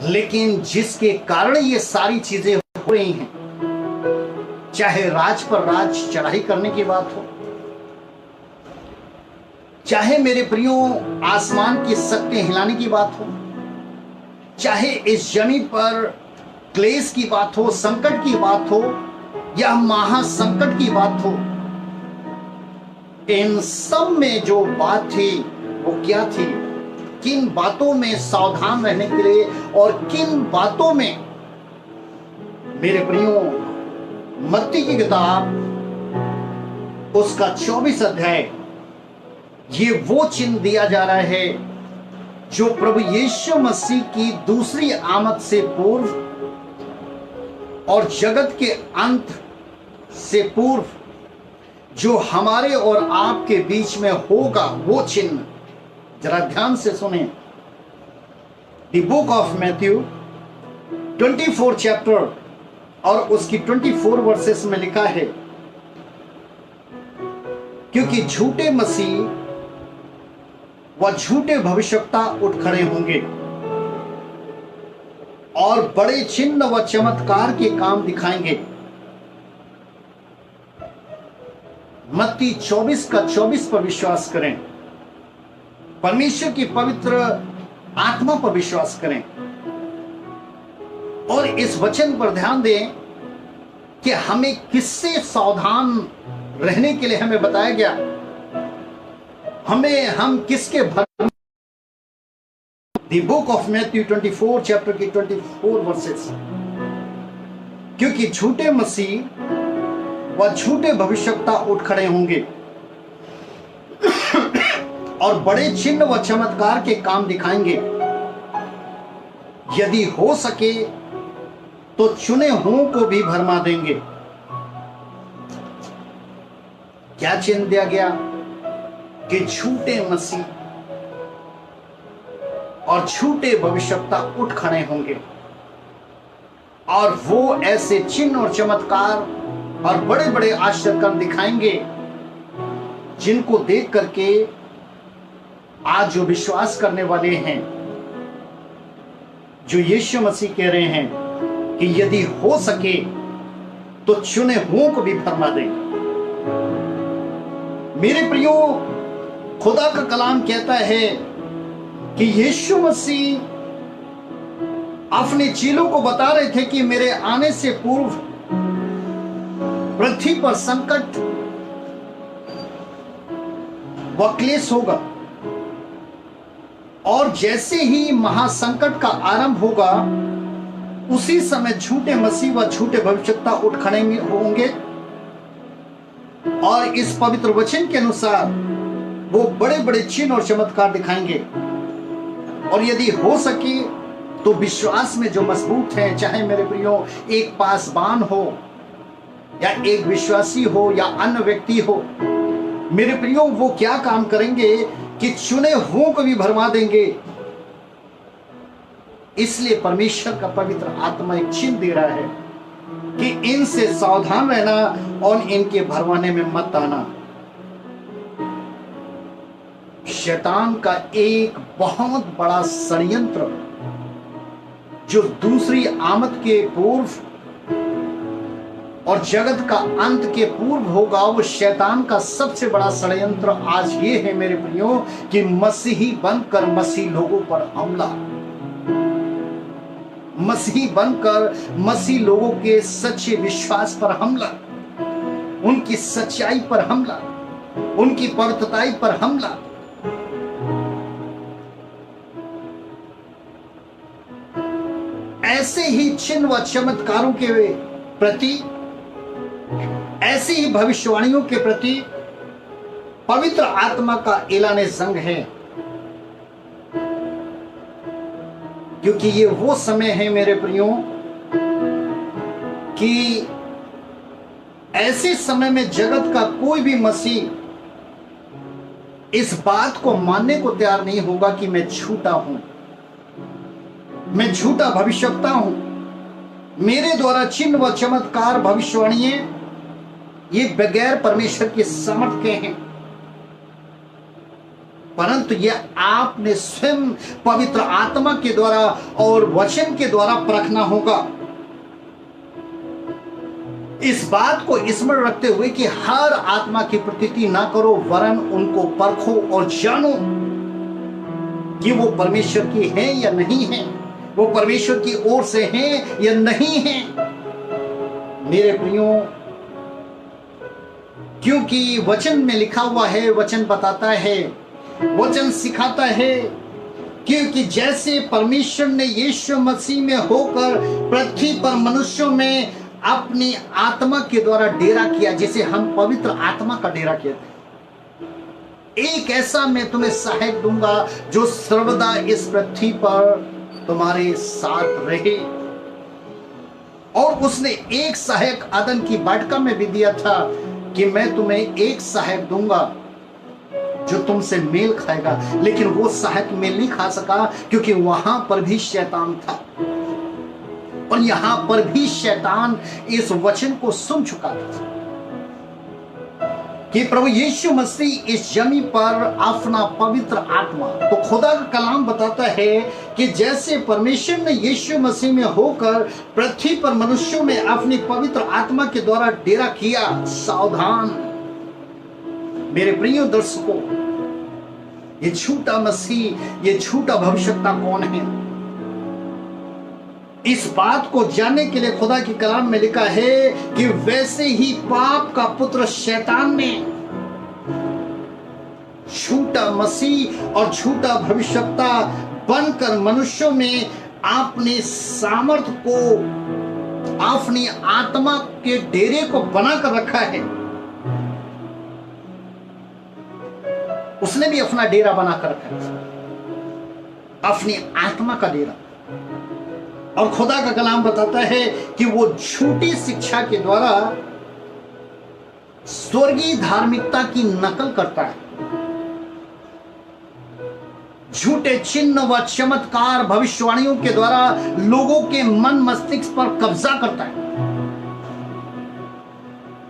लेकिन जिसके कारण ये सारी चीजें हो रही हैं, चाहे राज पर राज चढ़ाई करने की बात हो, चाहे मेरे प्रियो आसमान की शक्ति हिलाने की बात हो, चाहे इस जमीन पर क्लेश की बात हो, संकट की बात हो, या महासंकट की बात हो, इन सब में जो बात थी वो क्या थी? किन बातों में सावधान रहने के लिए और किन बातों में? मेरे प्रियो, मत्ती की किताब उसका 24 अध्याय ये वो चिन्ह दिया जा रहा है जो प्रभु यीशु मसीह की दूसरी आमद से पूर्व और जगत के अंत से पूर्व जो हमारे और आपके बीच में होगा, वो चिन्ह। जरा ध्यान से सुने। The book of Matthew 24 chapter और उसकी 24 वर्सेस में लिखा है, क्योंकि झूठे मसीह व झूठे भविष्यवक्ता उठ खड़े होंगे और बड़े चिन्ह व चमत्कार के काम दिखाएंगे। मत्ती 24 का 24 पर विश्वास करें। परमेश्वर की पवित्र आत्मा पर विश्वास करें और इस वचन पर ध्यान दें कि हमें किससे सावधान रहने के लिए हमें बताया गया। हम किसके भर। The book of Matthew 24 chapter की 24 वर्सेस। क्योंकि झूठे मसीह व झूठे भविष्यवक्ता उठ खड़े होंगे और बड़े चिन्ह व चमत्कार के काम दिखाएंगे। यदि हो सके तो चुने हुओं को भी भरमा देंगे। क्या चिन्ह दिया गया कि झूठे मसीह और झूठे भविष्यवक्ता उठ खड़े होंगे और वो ऐसे चिन्ह और चमत्कार और बड़े बड़े आश्चर्य कर्म दिखाएंगे जिनको देख करके आज जो विश्वास करने वाले हैं, जो यीशु मसीह कह रहे हैं कि यदि हो सके तो चुने हुओं को भी भरमा देंगे। मेरे प्रियो, खुदा का कलाम कहता है कि यीशु मसीह अपने चेलों को बता रहे थे कि मेरे आने से पूर्व पृथ्वी पर संकट व क्लेश होगा और जैसे ही महासंकट का आरंभ होगा उसी समय झूठे मसीह व झूठे भविष्यवक्ता उठ खड़े होंगे और इस पवित्र वचन के अनुसार वो बड़े बड़े चिन्ह और चमत्कार दिखाएंगे। और यदि हो सके तो विश्वास में जो मजबूत है, चाहे मेरे प्रियो एक पासबान हो या एक विश्वासी हो या अन्य व्यक्ति हो, मेरे प्रियो वो क्या काम करेंगे कि चुने हुओं को भी भरमा देंगे। इसलिए परमेश्वर का पवित्र आत्मा एक चिन्ह दे रहा है कि इनसे सावधान रहना और इनके भरमाने में मत आना। शैतान का एक बहुत बड़ा षड्यंत्र जो दूसरी आमद के पूर्व और जगत का अंत के पूर्व होगा, वो शैतान का सबसे बड़ा षड्यंत्र आज ये है मेरे प्रियो कि मसीही बनकर मसीह लोगों पर हमला, मसीही बनकर मसीह लोगों के सच्चे विश्वास पर हमला, उनकी सच्चाई पर हमला, उनकी पवित्रताई पर हमला। ऐसे ही चिन्ह व चमत्कारों के प्रति, ऐसी ही भविष्यवाणियों के प्रति पवित्र आत्मा का ऐलान जंग है, क्योंकि ये वो समय है मेरे प्रियो कि ऐसे समय में जगत का कोई भी मसीह इस बात को मानने को तैयार नहीं होगा कि मैं झूठा हूं, मैं झूठा भविष्यवक्ता हूं, मेरे द्वारा चिन्ह व चमत्कार भविष्यवाणियां ये बगैर परमेश्वर के सामर्थ के हैं। परंतु यह आपने स्वयं पवित्र आत्मा के द्वारा और वचन के द्वारा परखना होगा। इस बात को स्मरण रखते हुए कि हर आत्मा की प्रतीति ना करो, वरन उनको परखो और जानो कि वो परमेश्वर की है या नहीं है, वो परमेश्वर की ओर से है या नहीं है। मेरे प्रियो, क्योंकि वचन में लिखा हुआ है, वचन बताता है, वचन सिखाता है, क्योंकि जैसे परमेश्वर ने यीशु मसीह में होकर पृथ्वी पर मनुष्यों में अपनी आत्मा के द्वारा डेरा किया, जिसे हम पवित्र आत्मा का डेरा कहते हैं, एक ऐसा मैं तुम्हें सहायक दूंगा जो सर्वदा इस पृथ्वी पर तुम्हारे साथ रहे। और उसने एक सहायक आदम की वाटिका में भी दिया था कि मैं तुम्हें एक सहायक दूंगा जो तुमसे मेल खाएगा। लेकिन वो सहायक मेल नहीं खा सका क्योंकि वहां पर भी शैतान था, और यहां पर भी शैतान इस वचन को सुन चुका था कि प्रभु यीशु मसीह इस जमीन पर अपना पवित्र आत्मा, तो खुदा का कलाम बताता है कि जैसे परमेश्वर ने यीशु मसीह में होकर पृथ्वी पर मनुष्यों में अपनी पवित्र आत्मा के द्वारा डेरा किया। सावधान मेरे प्रिय दर्शकों, ये झूठा मसीह, ये झूठा भविष्यवक्ता कौन है? इस बात को जानने के लिए खुदा के कलाम में लिखा है कि वैसे ही पाप का पुत्र शैतान ने झूठा मसीह और झूठा भविष्यवक्ता बनकर मनुष्यों में अपने सामर्थ्य को, अपनी आत्मा के डेरे को बनाकर रखा है। उसने भी अपना डेरा बनाकर रखा है, अपनी आत्मा का डेरा। और खुदा का कलाम बताता है कि वो झूठी शिक्षा के द्वारा स्वर्गीय धार्मिकता की नकल करता है। झूठे चिन्ह व चमत्कार भविष्यवाणियों के द्वारा लोगों के मन मस्तिष्क पर कब्जा करता है,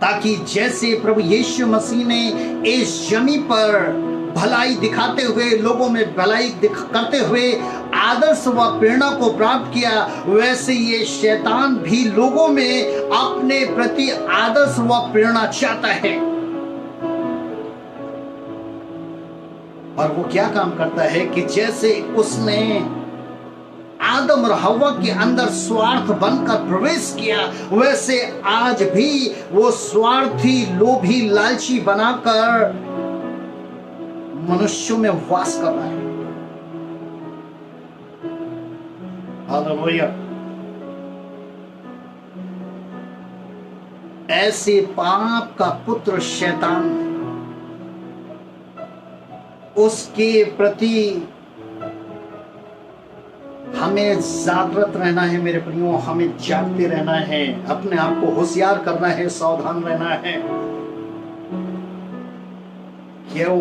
ताकि जैसे प्रभु यीशु मसीह ने इस जमीन पर भलाई दिखाते हुए, लोगों में भलाई करते हुए आदर्श व प्रेरणा को प्राप्त किया, वैसे ये शैतान भी लोगों में अपने प्रति आदर्श व प्रेरणा चाहता है। और वो क्या काम करता है कि जैसे उसने आदम और हव्वा के अंदर स्वार्थ बनकर प्रवेश किया, वैसे आज भी वो स्वार्थी, लोभी, लालची बनाकर मनुष्यों में वास कर रहा है। हालेलुया। ऐसे पाप का पुत्र शैतान, उसके प्रति हमें जागृत रहना है मेरे प्रियो, हमें जागते रहना है, अपने आप को होशियार करना है, सावधान रहना है। क्यों?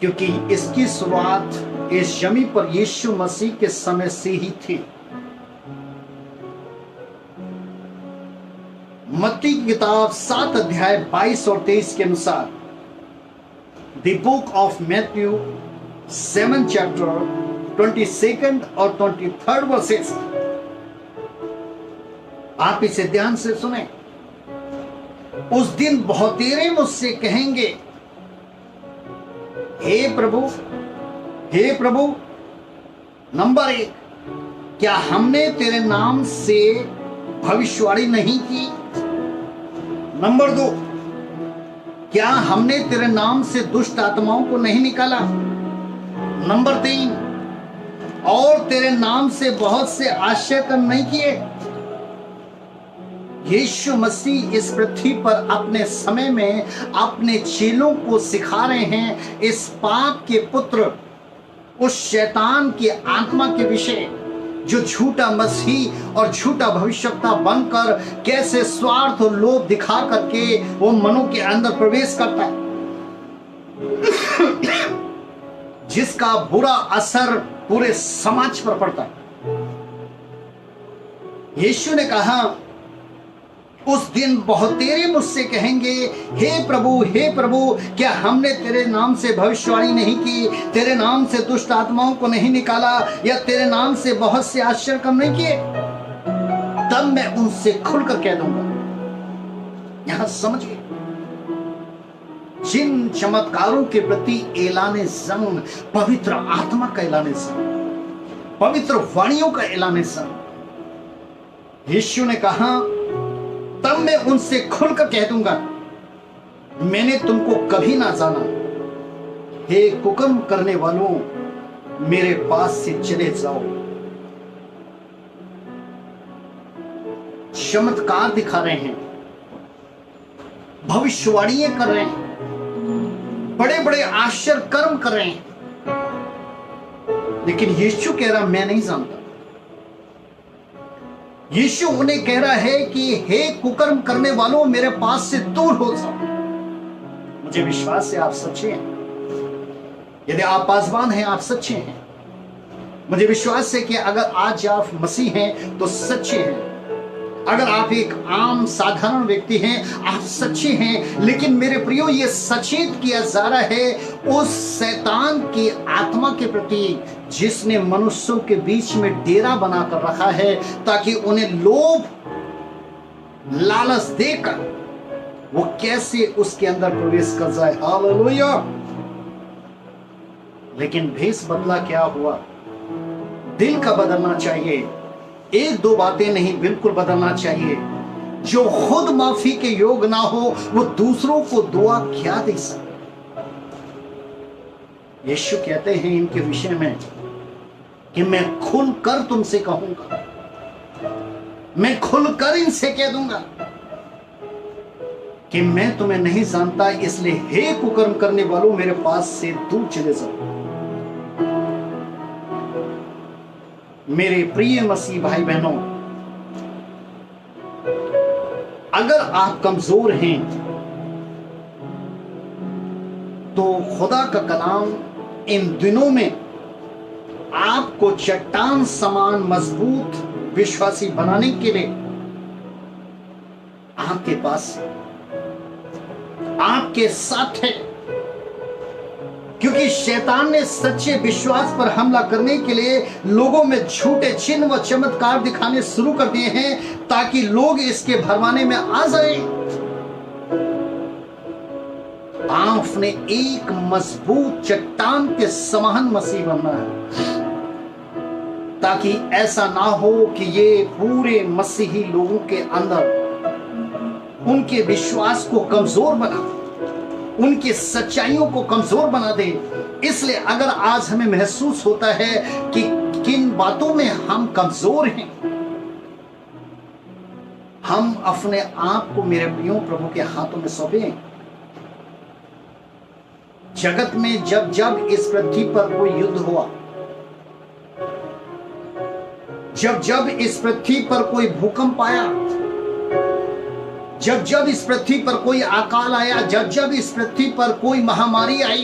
क्योंकि इसकी शुरुआत इस जमीन पर यीशु मसीह के समय से ही थी। मत्ती की किताब 7 अध्याय 22 और 23 के अनुसार, the book of Matthew 7 chapter 22 और 23 वर्सेस, आप इसे ध्यान से सुने। उस दिन बहुतेरे मुझसे कहेंगे, हे प्रभु, हे प्रभु। नंबर 1, क्या हमने तेरे नाम से भविष्यवाणी नहीं की? नंबर 2, क्या हमने तेरे नाम से दुष्ट आत्माओं को नहीं निकाला? नंबर 3, और तेरे नाम से बहुत से आश्चर्य कर्म नहीं किए? यीशु मसीह इस पृथ्वी पर अपने समय में अपने चेलों को सिखा रहे हैं इस पाप के पुत्र, उस शैतान की आत्मा के विषय, जो झूठा मसीह और झूठा भविष्यवक्ता बनकर कैसे स्वार्थ और लोभ दिखा करके वो मनों के अंदर प्रवेश करता है, जिसका बुरा असर पूरे समाज पर पड़ता है। यीशु ने कहा, उस दिन बहुतेरे मुझसे कहेंगे, हे प्रभु, क्या हमने तेरे नाम से भविष्यवाणी नहीं की, तेरे नाम से दुष्ट आत्माओं को नहीं निकाला, या तेरे नाम से बहुत से आश्चर्य कर्म नहीं किए? तब मैं उनसे खुलकर कह दूंगा। यहां समझिए, जिन चमत्कारों के प्रति ऐलाने जंग, पवित्र आत्मा का ऐलाने जंग, पवित्र वाणियों का ऐलाने जंग, यीशु ने कहा, तब मैं उनसे खुलकर कह दूंगा, मैंने तुमको कभी ना जाना। हे कुकर्म करने वालों, मेरे पास से चले जाओ। चमत्कार दिखा रहे हैं, भविष्यवाणियां कर रहे हैं, बड़े बड़े आश्चर्य कर्म कर रहे हैं, लेकिन यीशु कह रहा मैं नहीं जानता। यीशु उन्हें कह रहा है कि हे कुकर्म करने वालों, मेरे पास से दूर हो जाओ। मुझे विश्वास है आप सच्चे हैं। यदि आप पासवान हैं, आप सच्चे हैं। मुझे विश्वास है कि अगर आज आप मसीह हैं तो सच्चे हैं। अगर आप एक आम साधारण व्यक्ति हैं, आप सच्चे हैं। लेकिन मेरे प्रियो, ये सचेत किया जा रहा है उस शैतान की आत्मा के प्रति जिसने मनुष्यों के बीच में डेरा बनाकर रखा है, ताकि उन्हें लोभ लालच देकर वो कैसे उसके अंदर प्रवेश कर जाए। हालेलुया। लेकिन भेष बदला क्या हुआ? दिल का बदलना चाहिए। एक दो बातें नहीं, बिल्कुल बदलना चाहिए। जो खुद माफी के योग ना हो, वो दूसरों को दुआ क्या दे सकते? यीशु कहते हैं इनके विषय में कि मैं खुलकर तुमसे कहूंगा, मैं खुलकर इनसे कह दूंगा कि मैं तुम्हें नहीं जानता, इसलिए हे कुकर्म करने वालों, मेरे पास से दूर चले जाओ। मेरे प्रिय मसीह भाई बहनों, अगर आप कमजोर हैं तो खुदा का कलाम इन दिनों में आपको चट्टान समान मजबूत विश्वासी बनाने के लिए आपके पास, आपके साथ है। क्योंकि शैतान ने सच्चे विश्वास पर हमला करने के लिए लोगों में झूठे चिन्ह व चमत्कार दिखाने शुरू कर दिए हैं, ताकि लोग इसके भरमाने में आ जाएं। आपने एक मजबूत चट्टान के समान मसीह बनना है, ताकि ऐसा ना हो कि ये पूरे मसीही लोगों के अंदर उनके विश्वास को कमजोर बना, उनकी सच्चाइयों को कमजोर बना दे। इसलिए अगर आज हमें महसूस होता है कि किन बातों में हम कमजोर हैं, हम अपने आप को मेरे प्रियो प्रभु के हाथों में सौंपें। जगत में जब जब इस पृथ्वी पर कोई युद्ध हुआ, जब जब इस पृथ्वी पर कोई भूकंप आया, जब जब इस पृथ्वी पर कोई अकाल आया, जब जब इस पृथ्वी पर कोई महामारी आई,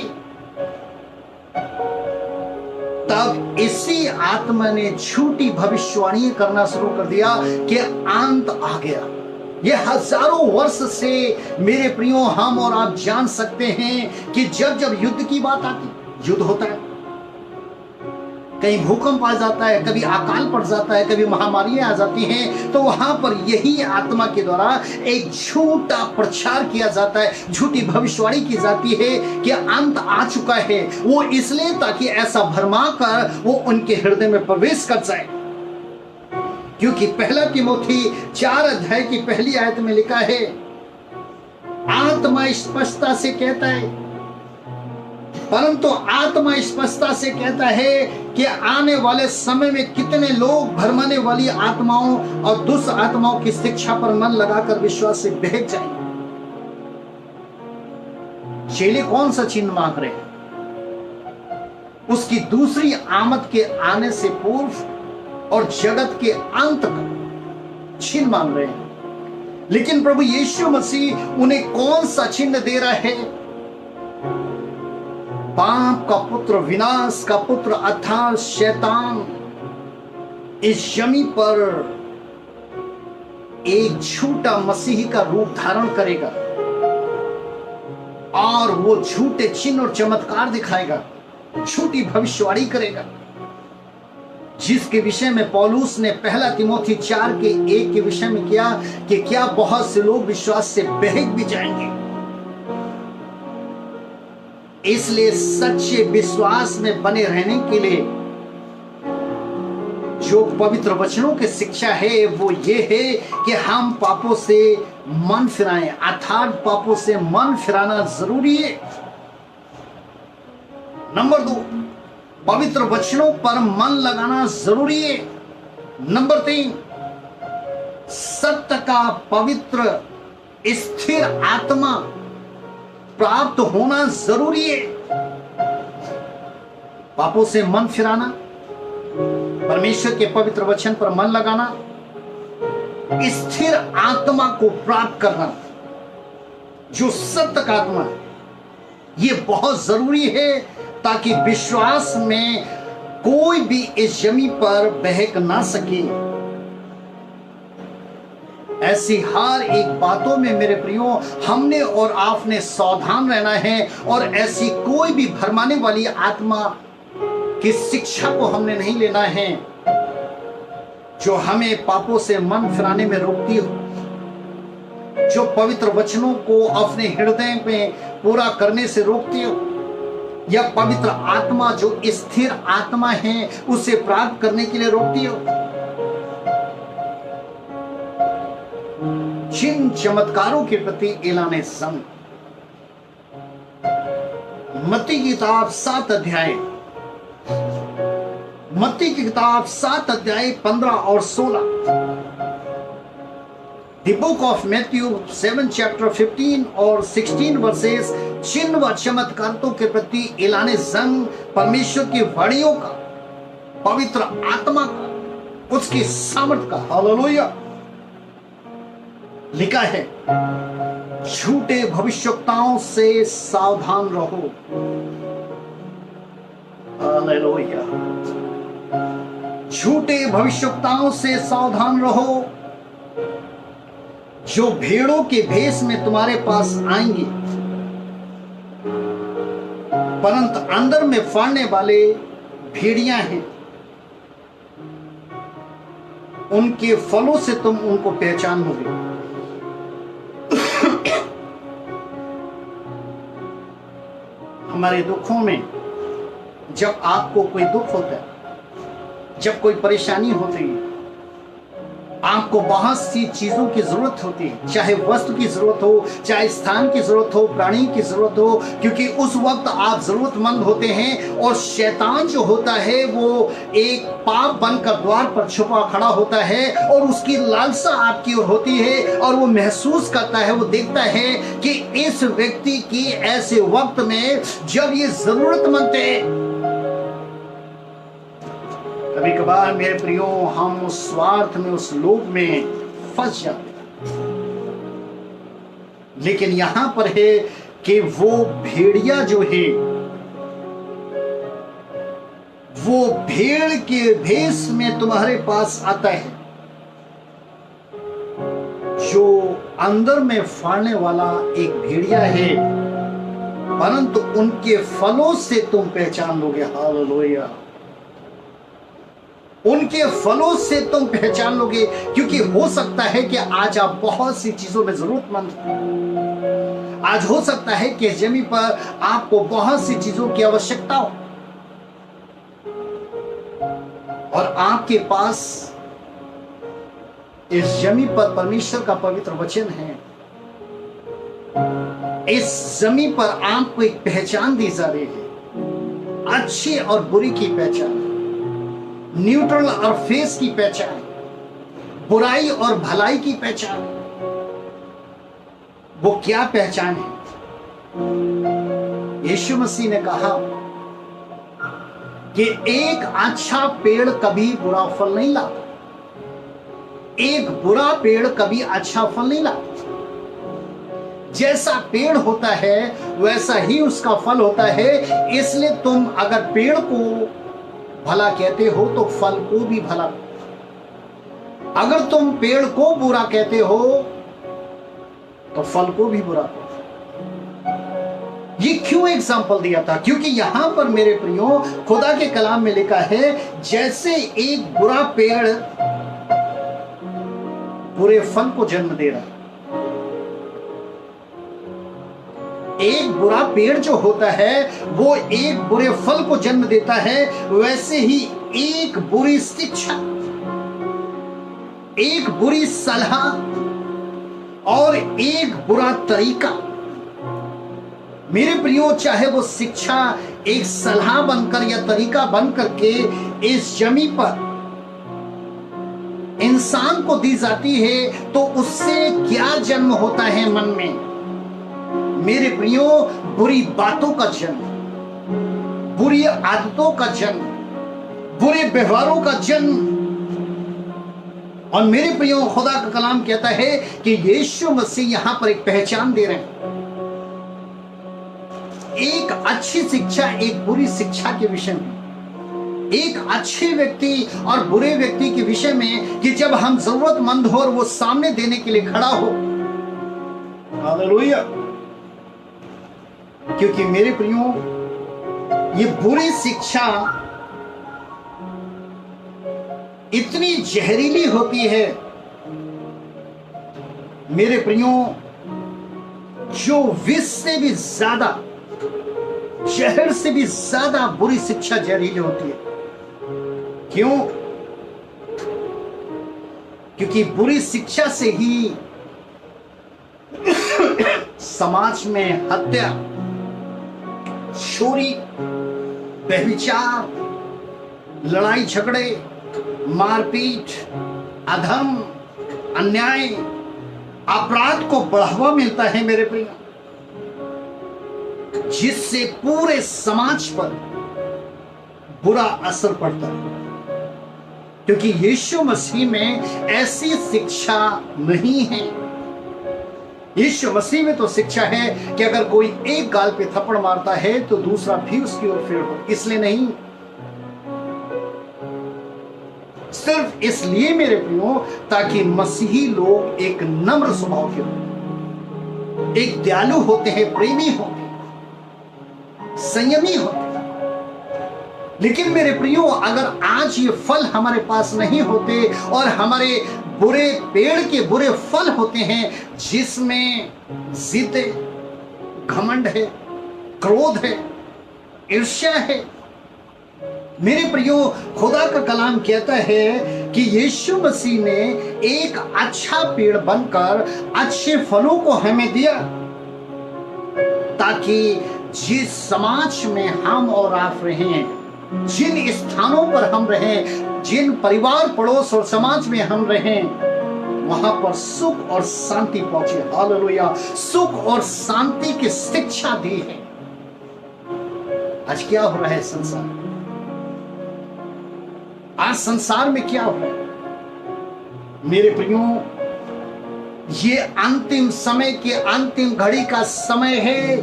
तब इसी आत्मा ने झूठी भविष्यवाणी करना शुरू कर दिया कि अंत आ गया। ये हजारों वर्ष से मेरे प्रियो हम और आप जान सकते हैं कि जब जब युद्ध की बात आती, युद्ध होता है, कहीं भूकंप आ जाता है, कभी अकाल पड़ जाता है, कभी महामारियां आ जाती हैं, तो वहां पर यही आत्मा के द्वारा एक झूठा प्रचार किया जाता है, झूठी भविष्यवाणी की जाती है कि अंत आ चुका है। वो इसलिए ताकि ऐसा भरमा कर वो उनके हृदय में प्रवेश कर जाए। क्योंकि पहला तिमोथी 4 अध्याय की पहली आयत में लिखा है, आत्मा स्पष्टता से कहता है, परंतु आत्मा स्पष्टता से कहता है कि आने वाले समय में कितने लोग भरमाने वाली आत्माओं और दुष्ट आत्माओं की शिक्षा पर मन लगाकर विश्वास से बहक जाएंगे। चेले कौन सा चिन्ह मांग रहे हैं? उसकी दूसरी आमद के आने से पूर्व और जगत के अंत का चिन्ह मांग रहे हैं। लेकिन प्रभु यीशु मसीह उन्हें कौन सा चिन्ह दे रहा है? पाप का पुत्र, विनाश का पुत्र अर्थात शैतान इस जमीन पर एक झूठा मसीही का रूप धारण करेगा और वो झूठे चिन्ह और चमत्कार दिखाएगा, झूठी भविष्यवाणी करेगा, जिसके विषय में पौलुस ने पहला तिमोथी 4:1 के विषय में किया कि क्या बहुत से लोग विश्वास से बहक भी जाएंगे। इसलिए सच्चे विश्वास में बने रहने के लिए जो पवित्र वचनों की शिक्षा है वो ये है कि हम पापों से मन फिराएं, अर्थात पापों से मन फिराना जरूरी है। नंबर 2, पवित्र वचनों पर मन लगाना जरूरी है। नंबर 3, सत्य का पवित्र स्थिर आत्मा प्राप्त होना जरूरी है। पापों से मन फिराना, परमेश्वर के पवित्र वचन पर मन लगाना, स्थिर आत्मा को प्राप्त करना, जो सत्य का आत्मा है, ये बहुत जरूरी है ताकि विश्वास में कोई भी इस जमीन पर बहक ना सके। ऐसी हर एक बातों में मेरे प्रियो हमने और आपने सावधान रहना है, और ऐसी कोई भी भरमाने वाली आत्मा की शिक्षा को हमने नहीं लेना है जो हमें पापों से मन फिराने में रोकती हो, जो पवित्र वचनों को अपने हृदय में पूरा करने से रोकती हो, या पवित्र आत्मा जो स्थिर आत्मा है उसे प्राप्त करने के लिए रोकती हो। जिन चमत्कारों के प्रति ऐलान संग, मत्ती की किताब 7 अध्याय, मत्ती की किताब 7 अध्याय 15 और 16, The book of Matthew 7 chapter 15 और 16 वर्सेस चिन्ह व चमत्कारों के प्रति ऐलान संग परमेश्वर की वाणियों का, पवित्र आत्मा का, उसकी सामर्थ का, हालेलुया, लिखा है झूठे भविष्यवक्ताओं से सावधान रहो। हालेलुया, झूठे भविष्यवक्ताओं से सावधान रहो जो भेड़ों के भेष में तुम्हारे पास आएंगे परंतु अंदर में फाड़ने वाले भेड़ियां हैं। उनके फलों से तुम उनको पहचानोगे। हमारे दुखों में जब आपको कोई दुख होता है, जब कोई परेशानी होती है, आपको बहुत सी चीजों की जरूरत होती है, चाहे वस्तु की जरूरत हो, चाहे स्थान की जरूरत हो, प्राणी की जरूरत हो, क्योंकि उस वक्त आप जरूरतमंद होते हैं और शैतान जो होता है वो एक पाप बनकर द्वार पर छुपा खड़ा होता है और उसकी लालसा आपकी ओर होती है और वो महसूस करता है, वो देखता है कि इस व्यक्ति की ऐसे वक्त में जब ये जरूरतमंद है। कभी कभार मेरे प्रियो हम उस स्वार्थ में, उस लोभ में फंस जाते हैं, लेकिन यहां पर है कि वो भेड़िया जो है वो भेड़ के भेष में तुम्हारे पास आता है, जो अंदर में फाड़ने वाला एक भेड़िया है, परंतु उनके फलों से तुम पहचान लोगे। हालेलुया, उनके फलों से तुम पहचान लोगे, क्योंकि हो सकता है कि आज आप बहुत सी चीजों में जरूरतमंद हो। आज हो सकता है कि जमीन पर आपको बहुत सी चीजों की आवश्यकता हो और आपके पास इस जमीन पर परमेश्वर का पवित्र वचन है। इस जमीन पर आपको एक पहचान दी जा रही है, अच्छी और बुरी की पहचान, न्यूट्रल और फेस की पहचान, बुराई और भलाई की पहचान। वो क्या पहचान है? यीशु मसीह ने कहा कि एक अच्छा पेड़ कभी बुरा फल नहीं लाता, एक बुरा पेड़ कभी अच्छा फल नहीं लाता। जैसा पेड़ होता है वैसा ही उसका फल होता है। इसलिए तुम अगर पेड़ को भला कहते हो तो फल को भी भला, अगर तुम पेड़ को बुरा कहते हो तो फल को भी बुरा। ये क्यों एग्जाम्पल दिया था? क्योंकि यहां पर मेरे प्रियो खुदा के कलाम में लिखा है, जैसे एक बुरा पेड़ बुरे फल को जन्म दे रहा है, एक बुरा पेड़ जो होता है वो एक बुरे फल को जन्म देता है, वैसे ही एक बुरी शिक्षा, एक बुरी सलाह और एक बुरा तरीका, मेरे प्रियो चाहे वो शिक्षा एक सलाह बनकर या तरीका बनकर के इस जमी पर इंसान को दी जाती है, तो उससे क्या जन्म होता है मन में? मेरे प्रियो, बुरी बातों का जन्म, बुरी आदतों का जन्म, बुरे व्यवहारों का जन्म। और मेरे प्रियो, खुदा का कलाम कहता है कि यीशु मसीह यहां पर एक पहचान दे रहे हैं, एक अच्छी शिक्षा एक बुरी शिक्षा के विषय में, एक अच्छे व्यक्ति और बुरे व्यक्ति के विषय में, कि जब हम जरूरतमंद हो और वो सामने देने के लिए खड़ा हो। हालेलुया। क्योंकि मेरे प्रियो, ये बुरी शिक्षा इतनी जहरीली होती है मेरे प्रियो, जो विष से भी ज्यादा, जहर से भी ज्यादा बुरी शिक्षा जहरीली होती है। क्यों? क्योंकि बुरी शिक्षा से ही समाज में हत्या, चोरी, व्यभिचार, लड़ाई झगड़े, मारपीट, अधर्म, अन्याय, अपराध को बढ़ावा मिलता है मेरे प्रिय, जिससे पूरे समाज पर बुरा असर पड़ता है। क्योंकि यीशु मसीह में ऐसी शिक्षा नहीं है। यीशु मसीह में तो शिक्षा है कि अगर कोई एक गाल पे थप्पड़ मारता है तो दूसरा भी उसकी ओर फेरो। इसलिए नहीं, सिर्फ इसलिए मेरे प्रियो, ताकि मसीही लोग एक नम्र स्वभाव के होते, एक दयालु होते हैं, प्रेमी होते हैं, संयमी होते हैं। लेकिन मेरे प्रियो, अगर आज ये फल हमारे पास नहीं होते और हमारे बुरे पेड़ के बुरे फल होते हैं, जिसमें जिद है, घमंड है, क्रोध है, ईर्ष्या है, मेरे प्रियो, खुदा का कलाम कहता है कि यीशु मसीह ने एक अच्छा पेड़ बनकर अच्छे फलों को हमें दिया, ताकि जिस समाज में हम और आप रहें, जिन स्थानों पर हम रहें, जिन परिवार, पड़ोस और समाज में हम रहें, वहां पर सुख और शांति पहुंचे। हालेलुया। सुख और शांति की शिक्षा दी है। आज क्या हो रहा है संसार? आज संसार में क्या हो रहा है मेरे प्रियो? ये अंतिम समय की अंतिम घड़ी का समय है।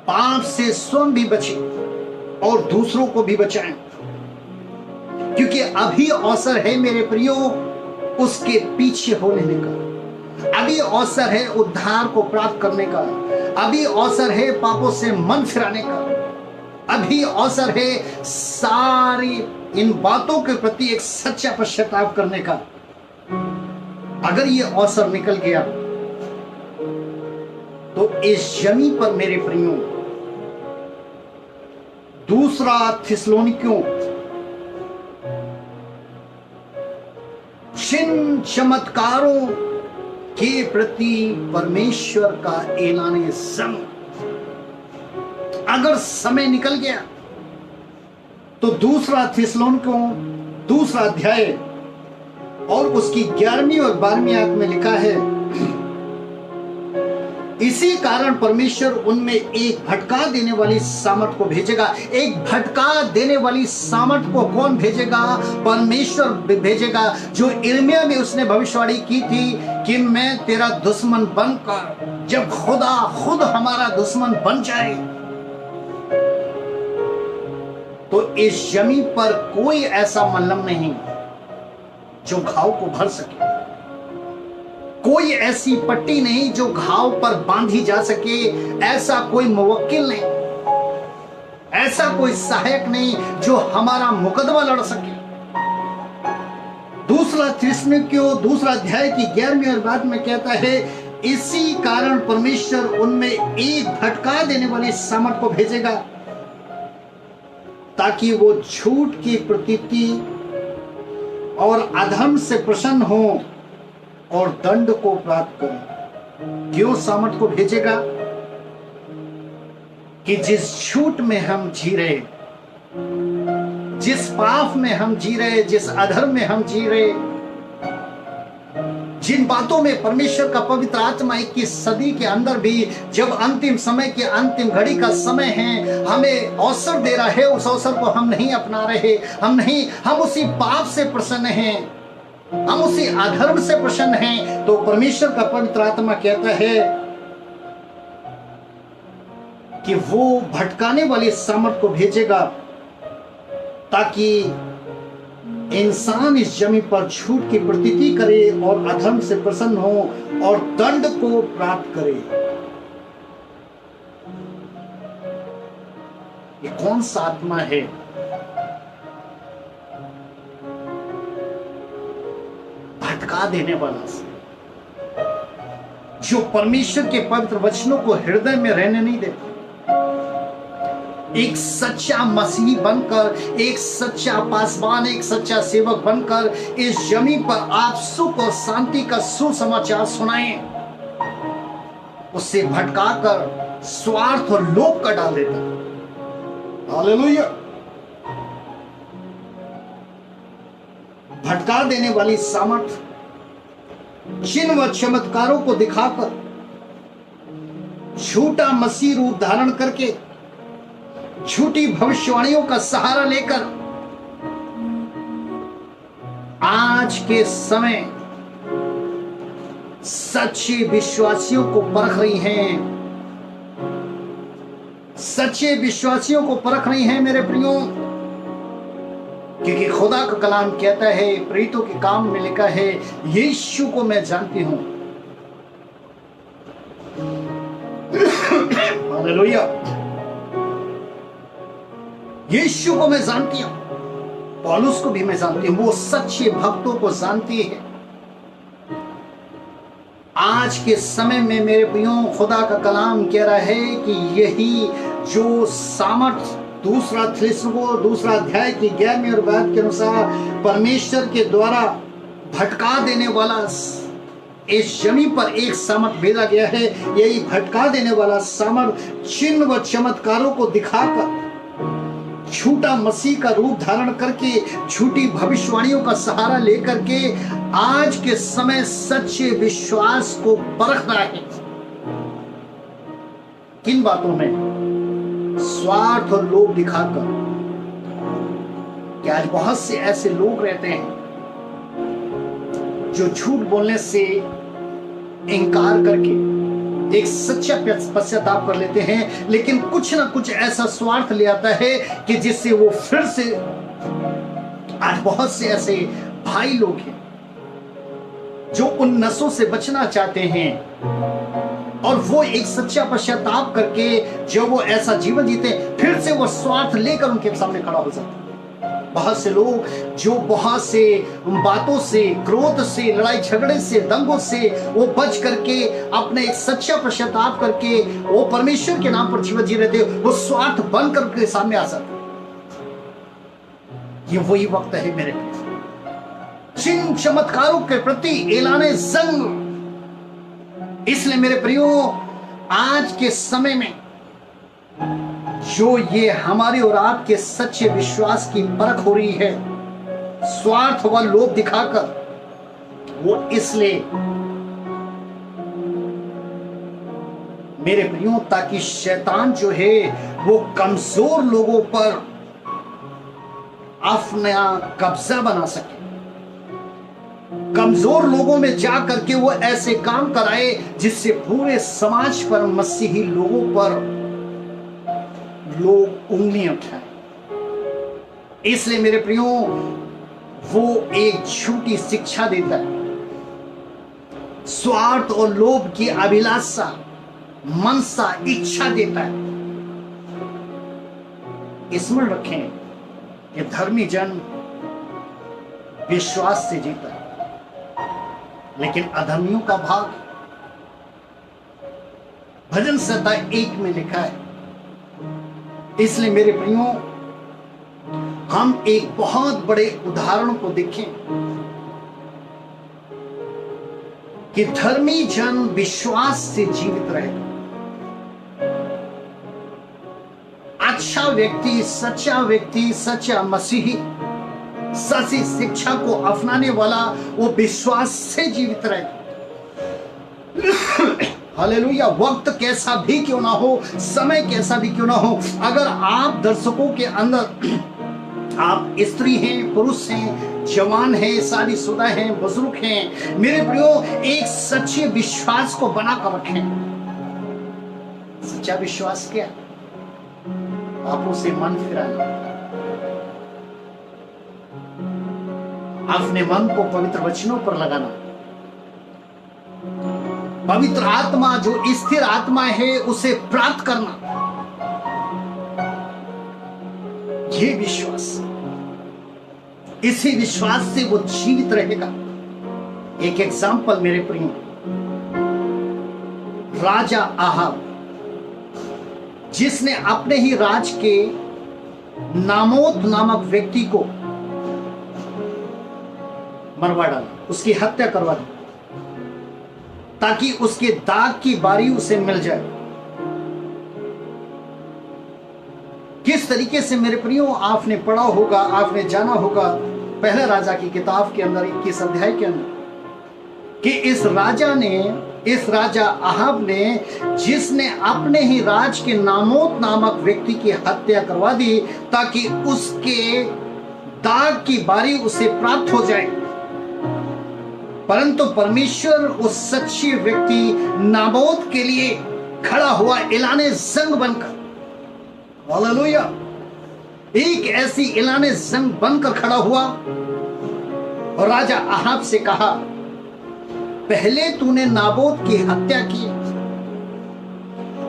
पाप से स्वयं भी बचे और दूसरों को भी बचाएं, क्योंकि अभी अवसर है मेरे प्रियो उसके पीछे हो लेने का। अभी अवसर है उद्धार को प्राप्त करने का। अभी अवसर है पापों से मन फिराने का। अभी अवसर है सारी इन बातों के प्रति एक सच्चा पश्चाताप करने का। अगर ये अवसर निकल गया तो इस जमीन पर मेरे प्रियो, दूसरा थिस्सलुनीकियों जिन चमत्कारों के प्रति परमेश्वर का ऐलान संग, अगर समय निकल गया तो दूसरा थिस्सलुनीकियों दूसरा अध्याय और उसकी 11वीं और 12वीं आयत में लिखा है, इसी कारण परमेश्वर उनमें एक भटका देने वाली सामर्थ को भेजेगा। एक भटका देने वाली सामर्थ को कौन भेजेगा? परमेश्वर भेजेगा। जो यिर्मयाह में उसने भविष्यवाणी की थी कि मैं तेरा दुश्मन बनकर, जब खुदा खुद हमारा दुश्मन बन जाए तो इस जमीन पर कोई ऐसा मल्लम नहीं जो घाव को भर सके, कोई ऐसी पट्टी नहीं जो घाव पर बांधी जा सके, ऐसा कोई मुवक्किल नहीं, ऐसा कोई सहायक नहीं जो हमारा मुकदमा लड़ सके। दूसरा थिस्सलुनीकियों दूसरा अध्याय की 11वीं और बाद में कहता है, इसी कारण परमेश्वर उनमें एक भटका देने वाली सामर्थ को भेजेगा, ताकि वो झूठ की प्रतीति और अधर्म से प्रसन्न हो और दंड को प्राप्त करें। क्यों सामर्थ को भेजेगा? कि जिस झूठ में हम जी रहे, जिस पाप में हम जी रहे, जिस अधर्म में हम जी रहे, जिन बातों में परमेश्वर का पवित्र आत्मा 21 सदी के अंदर भी जब अंतिम समय के अंतिम घड़ी का समय है, हमें अवसर दे रहा है, उस अवसर को हम नहीं अपना रहे, हम उसी पाप से प्रसन्न हैं, हम उसी अधर्म से प्रसन्न हैं। तो परमेश्वर का पवित्र आत्मा कहता है कि वो भटकाने वाली सामर्थ को भेजेगा ताकि इंसान इस जमीन पर झूठ की प्रतीति करे और अधर्म से प्रसन्न हो और दंड को प्राप्त करे। ये कौन सा आत्मा है? भटका देने वाला, जो परमेश्वर के पवित्र वचनों को हृदय में रहने नहीं देता। एक सच्चा मसीही बनकर, एक सच्चा पासवान, एक सच्चा सेवक बनकर इस जमीन पर आप सुख और शांति का सुसमाचार सुनाएं। उससे भटकाकर स्वार्थ और लोभ का डाल देता। हालेलुया। भटका देने वाली सामर्थ चिन्ह व चमत्कारों को दिखाकर, झूठा मसीह रूप धारण करके, झूठी भविष्यवाणियों का सहारा लेकर आज के समय सच्चे विश्वासियों को परख रही हैं, सच्चे विश्वासियों को परख रही हैं मेरे प्रियो। क्योंकि खुदा का कलाम कहता है, प्रेरितों के काम में लिखा है, यीशु को मैं जानती हूं। हालेलुया। यीशु को मैं जानती हूं, पौलुस को भी मैं जानती हूं, वो सच्चे भक्तों को जानती है। आज के समय में मेरे प्रियो, खुदा का कलाम कह रहा है कि यही जो सामर्थ दूसरा अध्याय की 11वीं और बात के अनुसार परमेश्वर के द्वारा भटका देने वाला इस जमीन पर एक सामर्थ भेजा गया है। यही भटका देने वाला सामर्थ चिन्ह व चमत्कारों को दिखाकर, झूठा मसीह का रूप धारण करके, झूठी भविष्यवाणियों का सहारा लेकर के आज के समय सच्चे विश्वास को परख रहा है। किन बातों में? स्वार्थ और लोभ दिखाकर। कि आज बहुत से ऐसे लोग रहते हैं जो झूठ बोलने से इनकार करके एक सच्चा पश्चाताप कर लेते हैं, लेकिन कुछ ना कुछ ऐसा स्वार्थ ले आता है कि जिससे वो फिर से, आज बहुत से ऐसे भाई लोग हैं जो उन नशों से बचना चाहते हैं और वो एक सच्चा पश्चाताप करके जब वो ऐसा जीवन जीते, फिर से वो स्वार्थ लेकर उनके सामने खड़ा हो जाता है। बहुत से लोग जो बहुत से बातों से, क्रोध से, लड़ाई झगड़े से, दंगों से वो बच करके अपने एक सच्चा पश्चाताप करके वो परमेश्वर के नाम पर जीवन जी रहे थे, वो स्वार्थ बनकर उनके सामने आ सकते। ये वही वक्त है मेरे चिन्ह चमत्कारों के प्रति ऐलाने जंग। इसलिए मेरे प्रियो, आज के समय में जो ये हमारे और आपके सच्चे विश्वास की परख हो रही है स्वार्थ व लोभ दिखाकर, वो इसलिए मेरे प्रियो ताकि शैतान जो है वो कमजोर लोगों पर अपना कब्जा बना सके, कमजोर लोगों में जा करके वो ऐसे काम कराए जिससे पूरे समाज पर, मसीही लोगों पर लोग उंगलियां उठाए। इसलिए मेरे प्रियो, वो एक झूठी शिक्षा देता है, स्वार्थ और लोभ की अभिलाषा, मनसा, इच्छा देता है। स्मरण रखें कि धर्मी जन विश्वास से जीता है, लेकिन अधर्मियों का भाग। भजन संहिता 1 में लिखा है। इसलिए मेरे प्रियो, हम एक बहुत बड़े उदाहरण को देखें कि धर्मी जन विश्वास से जीवित रहे। अच्छा व्यक्ति, सच्चा मसीही, सच्ची शिक्षा को अपनाने वाला वो विश्वास से जीवित रहे। हालेलुया। वक्त कैसा भी क्यों ना हो, समय कैसा भी क्यों ना हो, अगर आप दर्शकों के अंदर आप स्त्री हैं, पुरुष हैं, जवान हैं, शादीशुदा हैं, बुजुर्ग हैं, मेरे प्रियो, एक सच्चे विश्वास को बनाकर रखें। सच्चा विश्वास क्या? आप उसे मन फिराना, अपने मन को पवित्र वचनों पर लगाना। पवित्र आत्मा जो स्थिर आत्मा है उसे प्राप्त करना, ये विश्वास, इसी विश्वास से वो जीवित रहेगा। एक एग्जाम्पल मेरे प्रियो, राजा आहाब, जिसने अपने ही राज के नामोद नामक व्यक्ति को मरवा डाला, उसकी हत्या करवा दी, ताकि उसके दाग की बारी उसे मिल जाए। किस तरीके से मेरे प्रियो आपने पढ़ा होगा, आपने जाना होगा पहले राजा की किताब के अंदर 21 अध्याय के अंदर, कि इस राजा आहाब ने, जिसने अपने ही राज के नामोद नामक व्यक्ति की हत्या करवा दी ताकि उसके दाग की बारी उसे प्राप्त हो जाए, परंतु परमेश्वर उस सच्चे व्यक्ति नाबोत के लिए खड़ा हुआ ऐलाने जंग बनकर। हालेलुया। एक ऐसी ऐलाने जंग बनकर खड़ा हुआ और राजा आहाब से कहा, पहले तूने नाबोत की हत्या की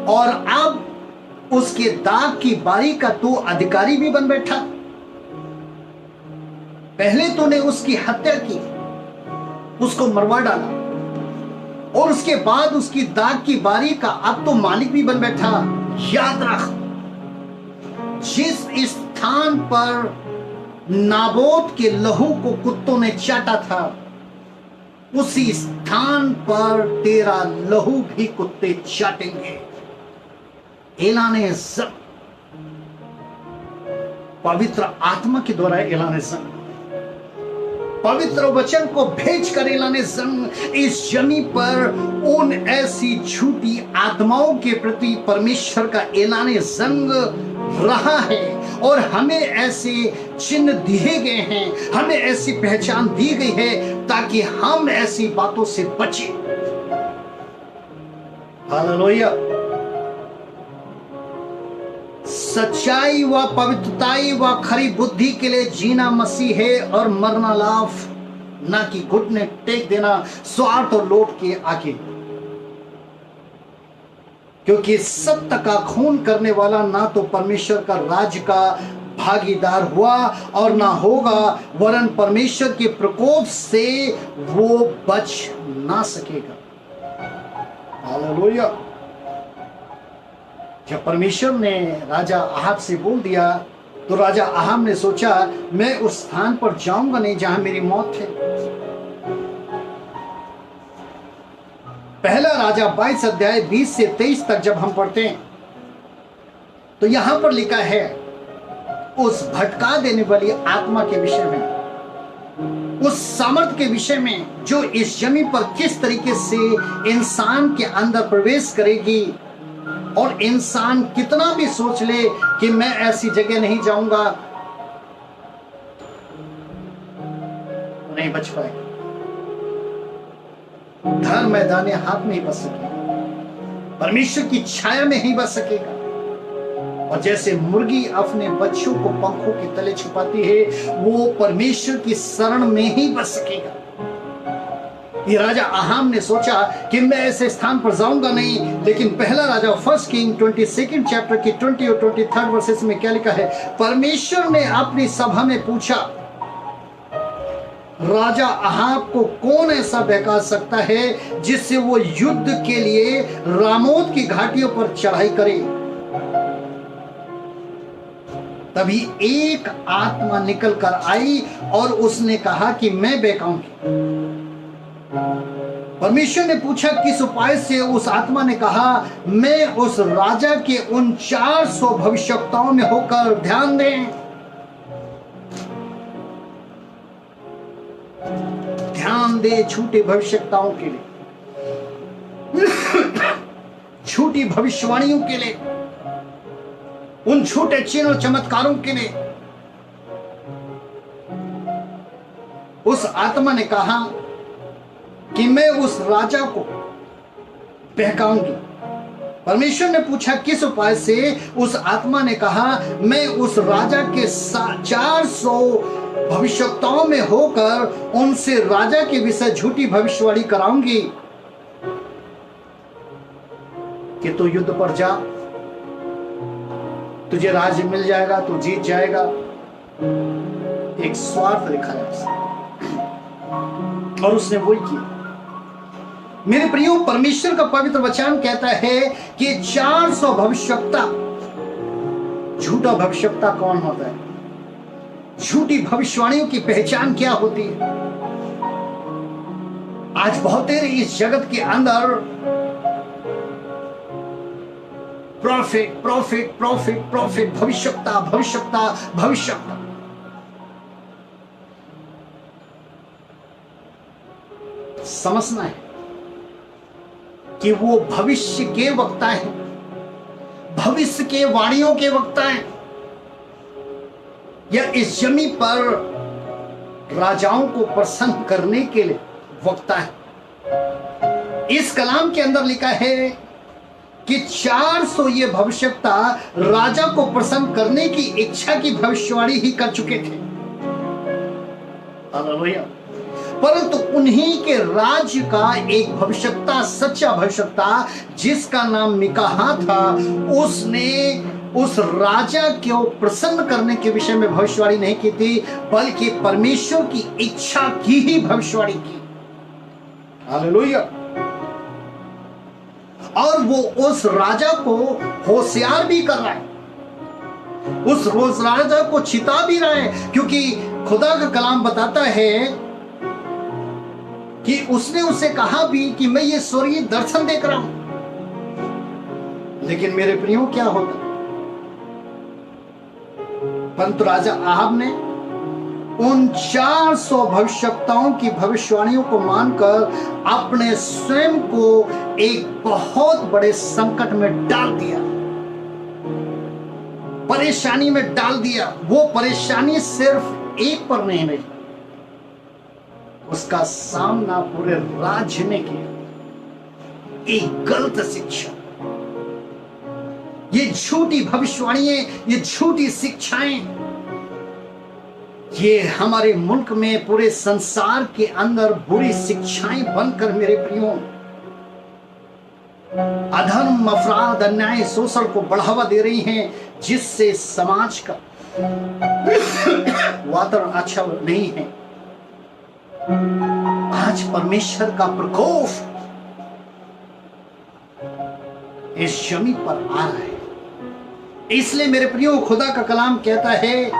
और अब उसके दाग की बारी का तू अधिकारी भी बन बैठा। पहले तूने उसकी हत्या की, उसको मरवा डाला, और उसके बाद उसकी दाग की बारी का अब तो मालिक भी बन बैठा। याद रख, जिस स्थान पर नाबोत के लहू को कुत्तों ने चाटा था, उसी स्थान पर तेरा लहू भी कुत्ते चाटेंगे। ऐलाने जंग, पवित्र आत्मा के द्वारा ऐलाने जंग, पवित्र वचन को भेज कर ऐलाने जंग। इस जमी पर उन ऐसी झूठी आत्माओं के प्रति परमेश्वर का ऐलाने जंग रहा है, और हमें ऐसे चिन्ह दिए गए हैं, हमें ऐसी पहचान दी गई है ताकि हम ऐसी बातों से बचें। हालेलुया। सच्चाई व पवित्रताई व खरी बुद्धि के लिए जीना मसीह है और मरना लाभ, ना कि घुटने टेक देना स्वार्थ और लोभ के आगे। क्योंकि सत्य का खून करने वाला ना तो परमेश्वर का राज्य का भागीदार हुआ और ना होगा, वरन परमेश्वर के प्रकोप से वो बच ना सकेगा। हालेलुया। जब परमेश्वर ने राजा आहाब से बोल दिया तो राजा आहाब ने सोचा, मैं उस स्थान पर जाऊंगा नहीं जहां मेरी मौत है। पहला राजा 22 अध्याय 20 से 23 तक जब हम पढ़ते हैं तो यहां पर लिखा है उस भटका देने वाली आत्मा के विषय में, उस सामर्थ के विषय में जो इस जमीन पर किस तरीके से इंसान के अंदर प्रवेश करेगी, और इंसान कितना भी सोच ले कि मैं ऐसी जगह नहीं जाऊंगा, नहीं बच पाएगा। धर्म मैदाने हाथ में ही बच सकेगा, परमेश्वर की छाया में ही बच सकेगा। और जैसे मुर्गी अपने बच्चों को पंखों के तले छुपाती है, वो परमेश्वर की शरण में ही बच सकेगा। ये राजा आहाब ने सोचा कि मैं ऐसे स्थान पर जाऊंगा नहीं, लेकिन पहला राजा 1 किंग 22 चैप्टर की 20 और 23 वर्सेस में क्या लिखा है, परमेश्वर ने अपनी सभा में पूछा, राजा आहाब को कौन ऐसा बहका सकता है जिससे वो युद्ध के लिए रामोत की घाटियों पर चढ़ाई करे। तभी एक आत्मा निकल कर आई और उसने कहा कि मैं बहकाऊंगी। परमेश्वर ने पूछा किस उपाय से। उस आत्मा ने कहा, मैं उस राजा के उन 400 भविष्यवक्ताओं में होकर, ध्यान दें, ध्यान दे, झूठे भविष्यवक्ताओं के लिए झूठी भविष्यवाणियों के लिए, उन झूठे चिन्ह और चमत्कारों के लिए उस आत्मा ने कहा कि मैं उस राजा को बहकाऊंगी। परमेश्वर ने पूछा किस उपाय से? उस आत्मा ने कहा मैं उस राजा के 400 भविष्यवक्ताओं में होकर उनसे राजा के विषय झूठी भविष्यवाणी कराऊंगी कि तू युद्ध पर जा, तुझे राज्य मिल जाएगा, तू जीत जाएगा। एक स्वार्थ दिखाया उसने और उसने वही किया। मेरे प्रियो, परमेश्वर का पवित्र वचन कहता है कि 400 भविष्यवक्ता, झूठा भविष्यवक्ता कौन होता है? झूठी भविष्यवाणियों की पहचान क्या होती है? आज बहुत इस जगत के अंदर प्रॉफिट प्रॉफिट प्रॉफिट प्रॉफिट, भविष्यवक्ता भविष्यवक्ता भविष्यवक्ता। समझना है कि वो भविष्य के वक्ता हैं, भविष्य के वाणियों के वक्ता हैं, या इस जमीन पर राजाओं को प्रसन्न करने के लिए वक्ता है। इस कलाम के अंदर लिखा है कि 400 ये भविष्यवक्ता राजा को प्रसन्न करने की इच्छा की भविष्यवाणी ही कर चुके थे। हालेलुया। परंतु उन्हीं के राज्य का एक भविष्यवक्ता, सच्चा भविष्यवक्ता जिसका नाम मीकाहा था, उसने उस राजा को प्रसन्न करने के विषय में भविष्यवाणी नहीं की थी, बल्कि परमेश्वर की इच्छा की ही भविष्यवाणी की। हालेलुया। और वो उस राजा को होशियार भी कर रहा है, उस रोज राजा को चिता भी रहा है, क्योंकि खुदा का कलाम बताता है कि उसने उसे कहा भी कि मैं ये स्वर्गीय दर्शन देख रहा हूं। लेकिन मेरे प्रियो क्या होता? परंतु राजा आहाब ने उन 400 भविष्यवक्ताओं की भविष्यवाणियों को मानकर अपने स्वयं को एक बहुत बड़े संकट में डाल दिया, परेशानी में डाल दिया। वो परेशानी सिर्फ एक पर नहीं रही, उसका सामना पूरे राज्य ने किया। एक गलत शिक्षा, ये झूठी भविष्यवाणियां, ये झूठी शिक्षाएं, ये हमारे मुल्क में, पूरे संसार के अंदर बुरी शिक्षाएं बनकर मेरे प्रियो अधर्म, अपराध, अन्याय, शोषण को बढ़ावा दे रही हैं, जिससे समाज का वातावरण अच्छा नहीं है। आज परमेश्वर का प्रकोप इस जमीन पर आ रहा है। इसलिए मेरे प्रियो, खुदा का कलाम कहता है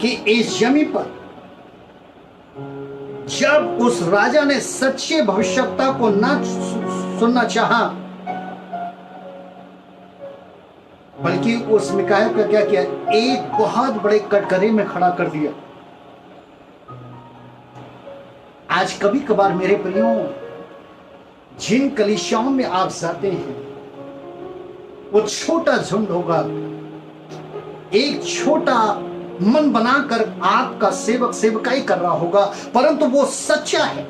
कि इस जमीन पर जब उस राजा ने सच्चे भविष्यवक्ता को न सुनना चाहा, बल्कि उस मीकाहा का क्या किया? एक बहुत बड़े कटघरे में खड़ा कर दिया। आज कभी कभार मेरे प्रियो, जिन कलीसियाओं में आप जाते हैं, वो छोटा झुंड होगा, एक छोटा मन बनाकर आपका सेवक सेवकाई कर रहा होगा, परंतु वो सच्चा है।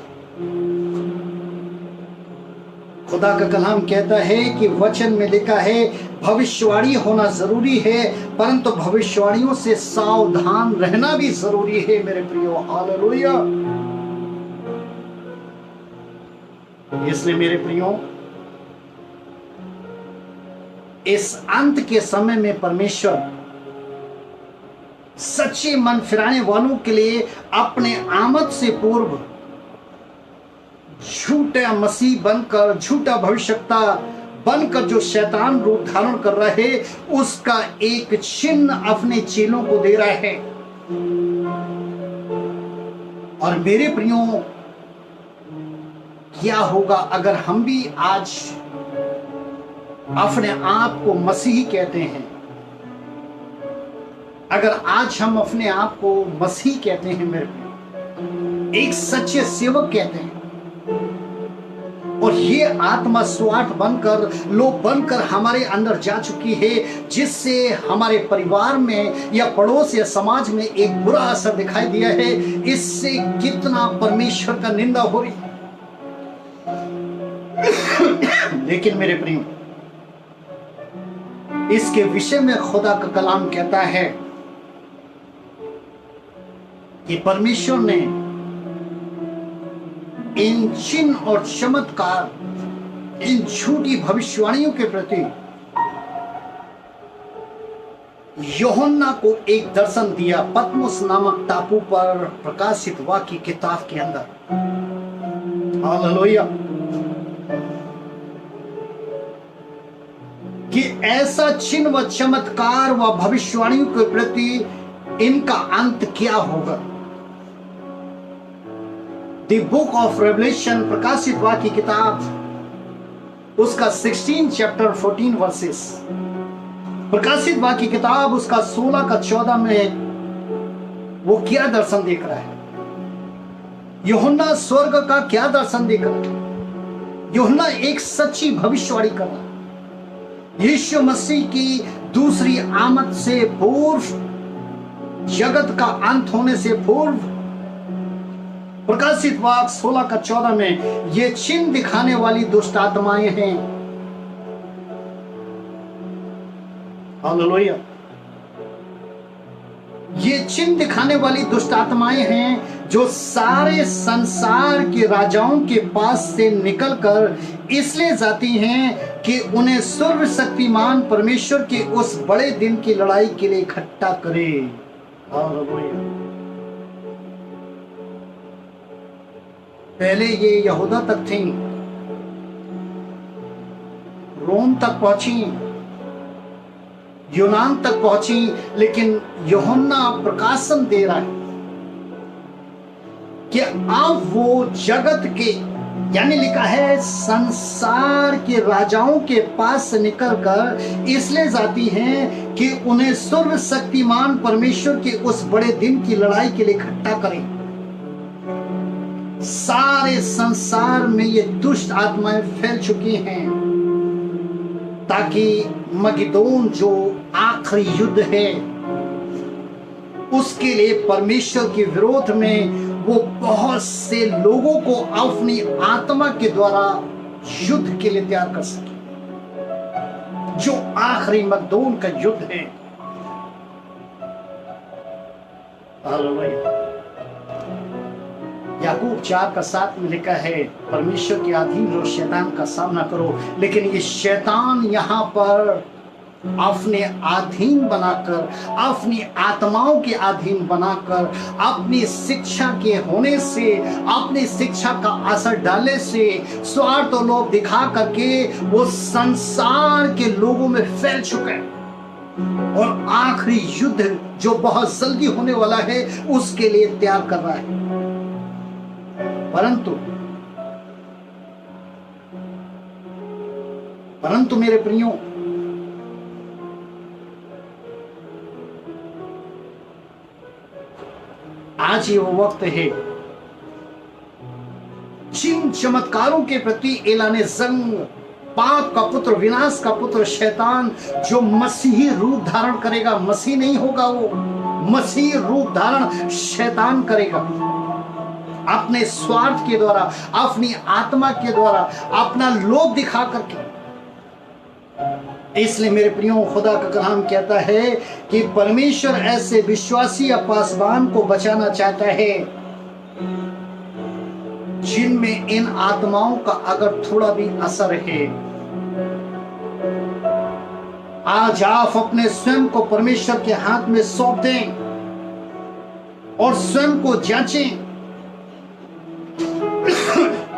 खुदा का कलाम कहता है कि वचन में लिखा है भविष्यवाणी होना जरूरी है, परंतु भविष्यवाणियों से सावधान रहना भी जरूरी है मेरे प्रियो। हालेलुया। इसलिए मेरे प्रियो, इस अंत के समय में परमेश्वर सच्चे मन फिराने वालों के लिए अपने आमद से पूर्व झूठा मसीह बनकर, झूठा भविष्यवक्ता बनकर जो शैतान रूप धारण कर रहा है, उसका एक चिन्ह अपने चेलों को दे रहा है। और मेरे प्रियो, क्या होगा अगर हम भी आज अपने आप को मसीही कहते हैं? अगर आज हम अपने आप को मसीह कहते हैं मेरे प्रियो, एक सच्चे सेवक कहते हैं, और ये आत्मा स्वार्थ बनकर, लोभ बनकर हमारे अंदर जा चुकी है, जिससे हमारे परिवार में या पड़ोस या समाज में एक बुरा असर दिखाई दिया है। इससे कितना परमेश्वर का निंदा हो रही। लेकिन मेरे प्रियो, इसके विषय में खुदा का कलाम कहता है कि परमेश्वर ने इन चिन्ह और चमत्कार, इन झूठी भविष्यवाणियों के प्रति यूहन्ना को एक दर्शन दिया पतमुस नामक टापू पर प्रकाशित वाक्य किताब के अंदर। हालेलुया। कि ऐसा चिन्ह व चमत्कार व भविष्यवाणियों के प्रति इनका अंत क्या होगा। द बुक ऑफ रेवलेशन, प्रकाशित वाक्य किताब, उसका 16 चैप्टर 14 वर्सेस, प्रकाशित वाक्य किताब उसका 16 का 14 में वो क्या दर्शन देख रहा है। यूहन्ना स्वर्ग का क्या दर्शन देख रहा है। यूहन्ना एक सच्ची भविष्यवाणी कर रहा है। यीशु मसीह की दूसरी आमद से पूर्व, जगत का अंत होने से पूर्व, प्रकाशित वाक्य 16 का 14 में ये चिन्ह दिखाने वाली दुष्ट आत्माएं हैं। हालेलुया। ये चिन्ह दिखाने वाली दुष्ट आत्माएं हैं जो सारे संसार के राजाओं के पास से निकलकर इसलिए जाती हैं कि उन्हें सर्वशक्तिमान परमेश्वर के उस बड़े दिन की लड़ाई के लिए इकट्ठा करे। हालेलुया। पहले ये यहूदा तक थी, रोम तक पहुंची, यूनान तक पहुंची, लेकिन यूहन्ना प्रकाशन दे रहा है कि अब वो जगत के, यानी लिखा है संसार के राजाओं के पास से निकलकर इसलिए जाती हैं कि उन्हें सर्वशक्तिमान परमेश्वर के उस बड़े दिन की लड़ाई के लिए इकट्ठा करें। सारे संसार में ये दुष्ट आत्माएं फैल चुकी हैं ताकि मगिदोन जो आखिरी युद्ध है उसके लिए परमेश्वर के विरोध में वो बहुत से लोगों को अपनी आत्मा के द्वारा युद्ध के लिए तैयार कर सके, जो आखिरी मगदोन का युद्ध है। हालेलुया। याकूब 4 का 7 में लिखा है, परमेश्वर के अधीन रहो, शैतान का सामना करो। लेकिन ये शैतान यहाँ पर अपने अधीन बनाकर, अपनी आत्माओं के अधीन बनाकर, अपनी शिक्षा के होने से, अपनी शिक्षा का असर डालने से, स्वार्थ और लोभ दिखा करके वो संसार के लोगों में फैल चुका है और आखिरी युद्ध जो बहुत जल्दी होने वाला है उसके लिए तैयार कर रहा है। परंतु मेरे प्रियो, आज ये वो वक्त है जिन चमत्कारों के प्रति ऐलाने जंग, पाप का पुत्र, विनाश का पुत्र शैतान जो मसीही रूप धारण करेगा, मसीह नहीं होगा वो, मसीही रूप धारण शैतान करेगा अपने स्वार्थ के द्वारा, अपनी आत्मा के द्वारा, अपना लोभ दिखा करके। इसलिए मेरे प्रियो, खुदा का कलाम कहता है कि परमेश्वर ऐसे विश्वासी या पासवान को बचाना चाहता है जिनमें इन आत्माओं का अगर थोड़ा भी असर है। आज आप अपने स्वयं को परमेश्वर के हाथ में सौंप दें और स्वयं को जांचें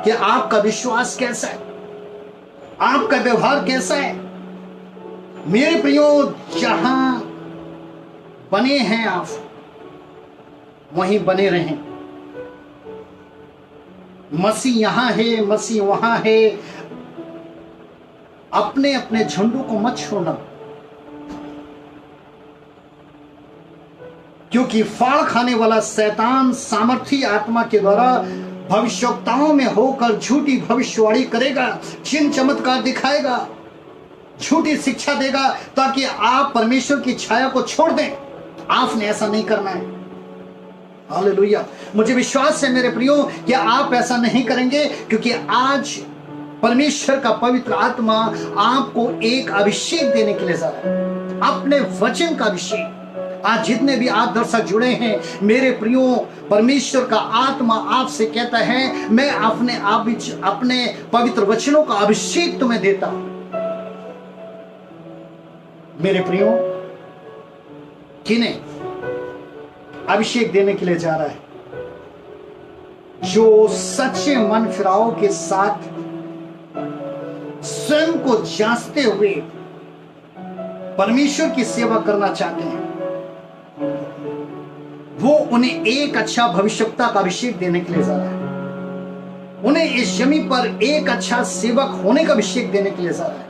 कि आपका विश्वास कैसा है, आपका व्यवहार कैसा है। मेरे प्रियो, जहां बने हैं आप वहीं बने रहें। मसीह यहां है, मसीह वहां है, अपने अपने झंडों को मत छोड़ना, क्योंकि फाड़ खाने वाला शैतान सामर्थी आत्मा के द्वारा भविष्यवक्ताओं में होकर झूठी भविष्यवाणी करेगा, चिन्ह चमत्कार दिखाएगा, झूठी शिक्षा देगा ताकि आप परमेश्वर की छाया को छोड़ दें। आपने ऐसा नहीं करना है। हालेलुया। मुझे विश्वास है मेरे प्रियो कि आप ऐसा नहीं करेंगे, क्योंकि आज परमेश्वर का पवित्र आत्मा आपको एक अभिषेक देने के लिए जा रहा है, अपने वचन का अभिषेक। आज जितने भी आप दर्शक जुड़े हैं मेरे प्रियो, परमेश्वर का आत्मा आपसे कहता है मैं अपने पवित्र वचनों का अभिषेक तुम्हें देता हूं। मेरे प्रियो, किन्हें अभिषेक देने के लिए जा रहा है? जो सच्चे मन फिराव के साथ स्वयं को जांचते हुए परमेश्वर की सेवा करना चाहते हैं, वो उन्हें एक अच्छा भविष्यवक्ता का अभिषेक देने के लिए जा रहा है। उन्हें इस जमीन पर एक अच्छा सेवक होने का अभिषेक देने के लिए जा रहा है।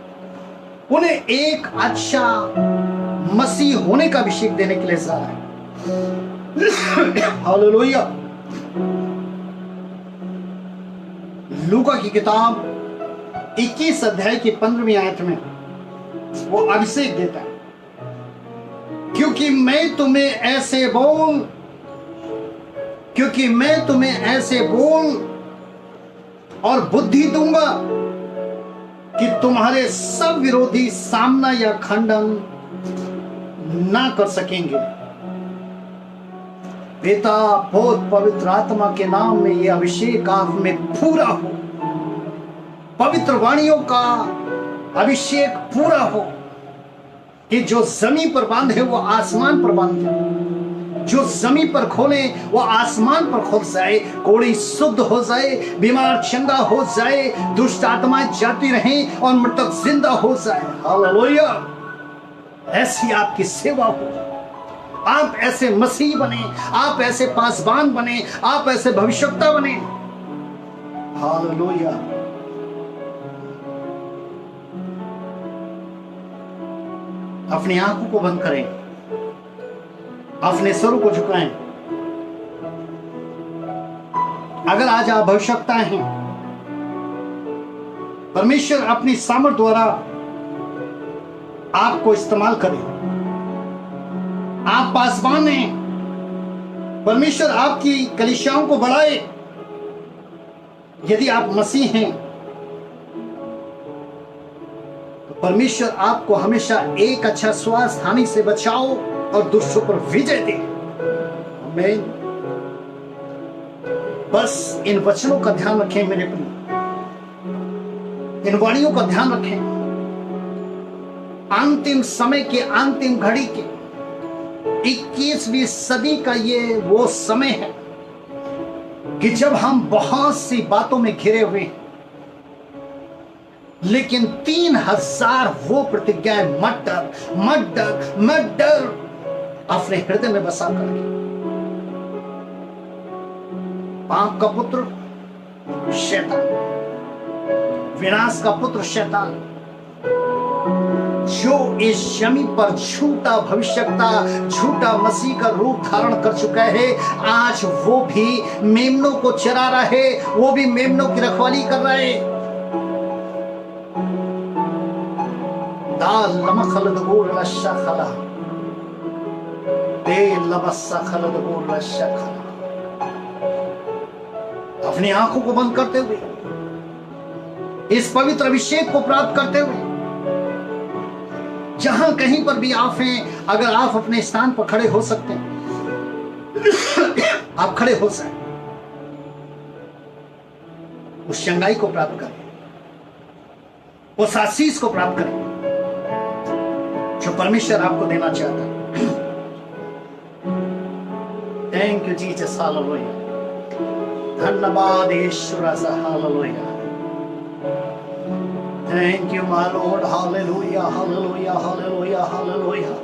उन्हें एक अच्छा मसीह होने का अभिषेक देने के लिए जा रहा है। हालेलुया। लूका की किताब 21 अध्याय की 15वीं आयत में वो अभिषेक देता है, क्योंकि मैं तुम्हें ऐसे बोल और बुद्धि दूंगा कि तुम्हारे सब विरोधी सामना या खंडन ना कर सकेंगे। पिता, पुत्र, पवित्र आत्मा के नाम में यह अभिषेक आप में पूरा हो। पवित्र वाणियों का अभिषेक पूरा हो कि जो जमीन पर बांधे वो आसमान पर बांधे, जो जमीन पर खोले वो आसमान पर खोल जाए, कोड़ी शुद्ध हो जाए, बीमार चंगा हो जाए, दुष्ट आत्माएं जाती रहें और मृतक जिंदा हो जाए। हालेलुया। ऐसी आपकी सेवा हो, आप ऐसे मसीह बने, आप ऐसे पासबान बने, आप ऐसे भविष्यवक्ता बने। हालेलुया। अपनी आंखों को बंद करें, अपने सर को झुकाएं। अगर आज आप भविष्यवक्ता हैं, परमेश्वर अपनी सामर्थ द्वारा आपको इस्तेमाल करे। आप पासबान हैं, परमेश्वर आपकी कलीसियाओं को बढ़ाए। यदि आप मसीह हैं तो परमेश्वर आपको हमेशा एक अच्छा स्वास्थ्य हानि से बचाओ और दुष्टों पर विजय दे। आमीन। बस इन वचनों का ध्यान रखें मेरे प्रिय, इन वाणियों का ध्यान रखें। अंतिम समय के अंतिम घड़ी के 21वीं सदी का ये वो समय है कि जब हम बहुत सी बातों में घिरे हुए हैं, लेकिन 3000 वो प्रतिज्ञाएं मत डर अपने हृदय में बसा करके। पाप का पुत्र शैतान, विनाश का पुत्र शैतान, जो इस जमीन पर झूठा भविष्यवक्ता, झूठा मसीह का रूप धारण कर चुका है, आज वो भी मेमनों को चरा रहा है, वो भी मेमनों की रखवाली कर रहा है। दाल नमक खलद गोर लश्शा खला, तेल लबस्सा खलद गोर लश्शा खला। अपनी आंखों को बंद करते हुए, इस पवित्र अभिषेक को प्राप्त करते हुए, जहां कहीं पर भी आप हैं, अगर आप अपने स्थान पर खड़े हो सकते हैं, आप खड़े हो सकते, उस चंगाई को प्राप्त करें, उस आशीष को प्राप्त करें जो परमेश्वर आपको देना चाहता है। Thank you Jesus. हालेलुया। धन्यवाद ईश्वर। Hallelujah. Thank you, my Lord. Hallelujah, hallelujah, hallelujah, hallelujah.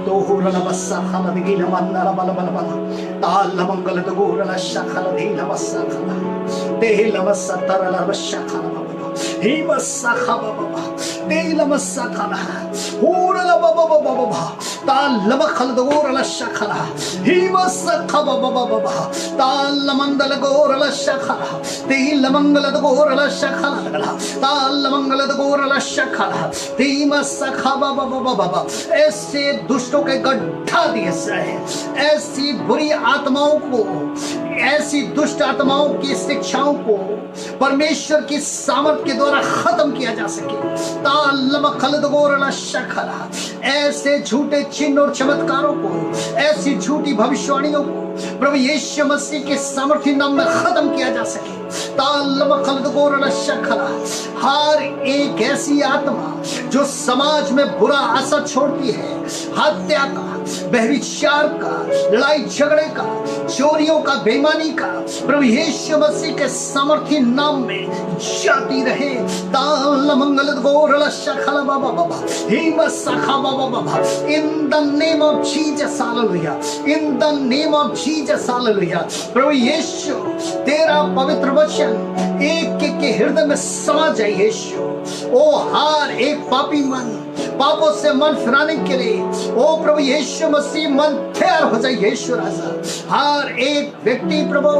तो हुरना बस्सा खाला दिगिला मन्ना बला बला बला ताल मंगल तो गुरना शखला दिला बस्सा खाला तेल बस्सा तरला बस्सा खाला बला ही मस्सा खाबा बाबा तेल मस्सा खाना होरला बाबा बाबा बाबा ताल खलदोर लशखला ही मस्सा खाबा बाबा बाबा ताल मंदल गोर लशखला तेल मंगल गोर लशखला ताल मंगल गोर लशखला ती मस्सा खाबा बाबा बाबा। ऐसे दुष्टों के गड्ढा दिए जाए, ऐसी बुरी आत्माओं को, ऐसी दुष्ट आत्माओं की शिक्षाओं को परमेश्वर की सामर्थ के द्वारा खत्म किया जा सके। ऐसे झूठे चिन्ह और चमत्कारों को, ऐसी झूठी भविष्यवाणियों को प्रभु यीशु मसीह के सामर्थ्य नाम में खत्म किया जा सके। हर एक ऐसी आत्मा जो समाज में बुरा असर छोड़ती है, हत्या का, व्यभिचार का, लड़ाई झगड़े का, चोरियों का, बेईमानी का, प्रभु यीशु मसीह के सामर्थ्य नाम में जाती रहे। In the name of Jesus, hallelujah. In the name of Jesus, hallelujah. प्रभु यीशु तेरा पवित्र वचन एक एक के हृदय में समा जाए यीशु। ओ हर एक पापी मन, पापों से मन फिराने के लिए ओ प्रभु यीशु मसीह मन तैयार हो जाए यीशु राजा। हर एक व्यक्ति प्रभु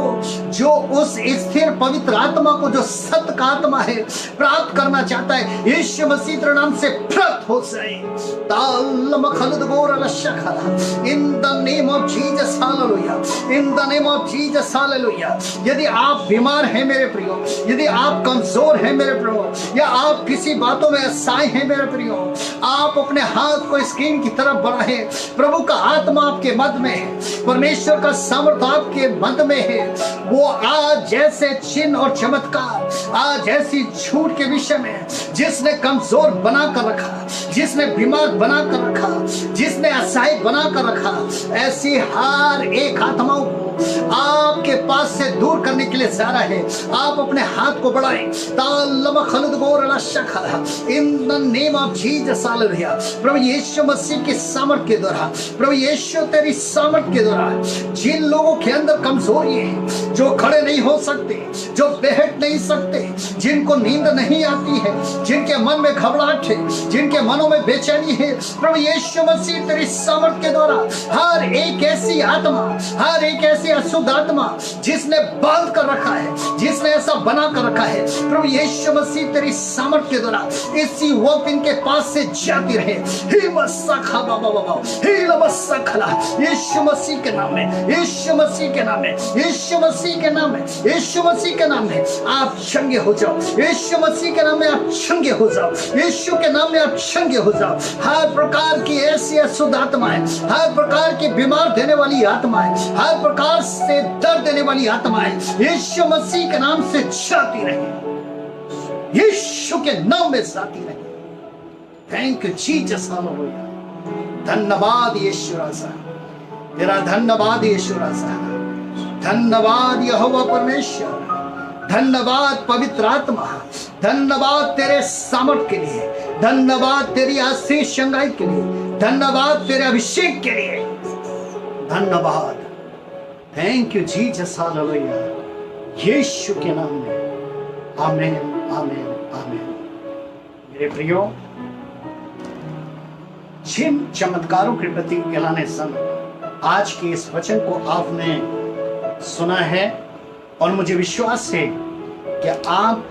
जो उस स्थिर पवित्र आत्मा को, जो सत्य का आत्मा है, प्राप्त करना चाहता है, यीशु मसीह के नाम से प्राप्त हो जाए। इन the name of Jesus hallelujah, in the name of Jesus hallelujah. यदि आप बीमार हैं मेरे प्रियो, यदि आप कमजोर हैं मेरे प्रियो, या आप किसी बातों में असहाय हैं मेरे प्रियो, आप अपने हाथ को स्क्रीन की तरफ बढ़ाएं। प्रभु का आत्मा आपके मध्य में है, परमेश्वर का सामर्थ आपके मध्य में है। वो आज जैसे चिन्ह और चमत्कार, आज ऐसी झूठ के विषय में जिसने कमजोर बना कर रखा, जिसने बीमार बना कर रखा, जिसने असहाय बना कर रखा, ऐसी हर एक आत्माओं को आपके पास से दूर करने के लिए जा रहा है। आप अपने हाथ को बढ़ाएं। In the name of Jesus hallelujah. प्रभु यीशु मसीह की सामर्थ के द्वारा, प्रभु यीशु तेरी सामर्थ के द्वारा, जिन लोगों के अंदर कमजोरी है, जो खड़े नहीं हो सकते, जो बैठ नहीं सकते, जिनको नींद नहीं आती है, जिनके मन में घबराहट है, जिनके मनों में बेचैनी है, प्रभु यीशु मसीह तेरी सामर्थ के द्वारा हर एक ऐसी आत्मा, हर एक ऐसी अशुद्ध आत्मा जिसने बांध कर रखा है, जिसने ऐसा बना कर रखा है, प्रभु यीशु मसीह तेरी सामर्थ के द्वारा इसी वक्त इनके पास से जाती रहे। यीशु मसीह के नाम में, यीशु मसीह के नाम में, यीशु मसीह के नाम में, यीशु मसीह के नाम में आप चंगे हो जाओ। यीशु मसीह के नाम में आप चंगे हो जाओ। यीशु के नाम में आप चंगे हो जाओ। हर प्रकार की ऐसी अशुद्ध आत्माएं, हर प्रकार की बीमार देने वाली आत्माएं, हर प्रकार से दर्द देने वाली आत्माएं यीशु मसीह के नाम से जाती रहे, यीशु के नाम में जाती रहे। Thank you Jesus, hallelujah. धन्यवाद यीशु राजा, तेरा धन्यवाद यीशु राजा, धन्यवाद यहोवा परमेश्वर, धन्यवाद पवित्र आत्मा, धन्यवाद तेरे सामर्थ के लिए, धन्यवाद तेरी आशीष चंगाई के लिए, धन्यवाद तेरे अभिषेक के लिए, धन्यवाद। Thank you Jesus, hallelujah. Yeshu के नाम में आमीन, आमीन, आमीन। मेरे प्रियो, जिन चमत्कारों के प्रति एलाने सन आज के इस वचन को आपने सुना है, और मुझे विश्वास है कि आप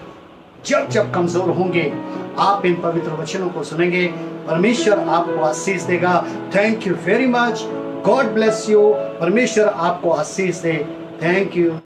जब जब कमजोर होंगे आप इन पवित्र वचनों को सुनेंगे, परमेश्वर आपको आशीष देगा। Thank you very much, God bless you. परमेश्वर आपको आशीष दे। Thank you.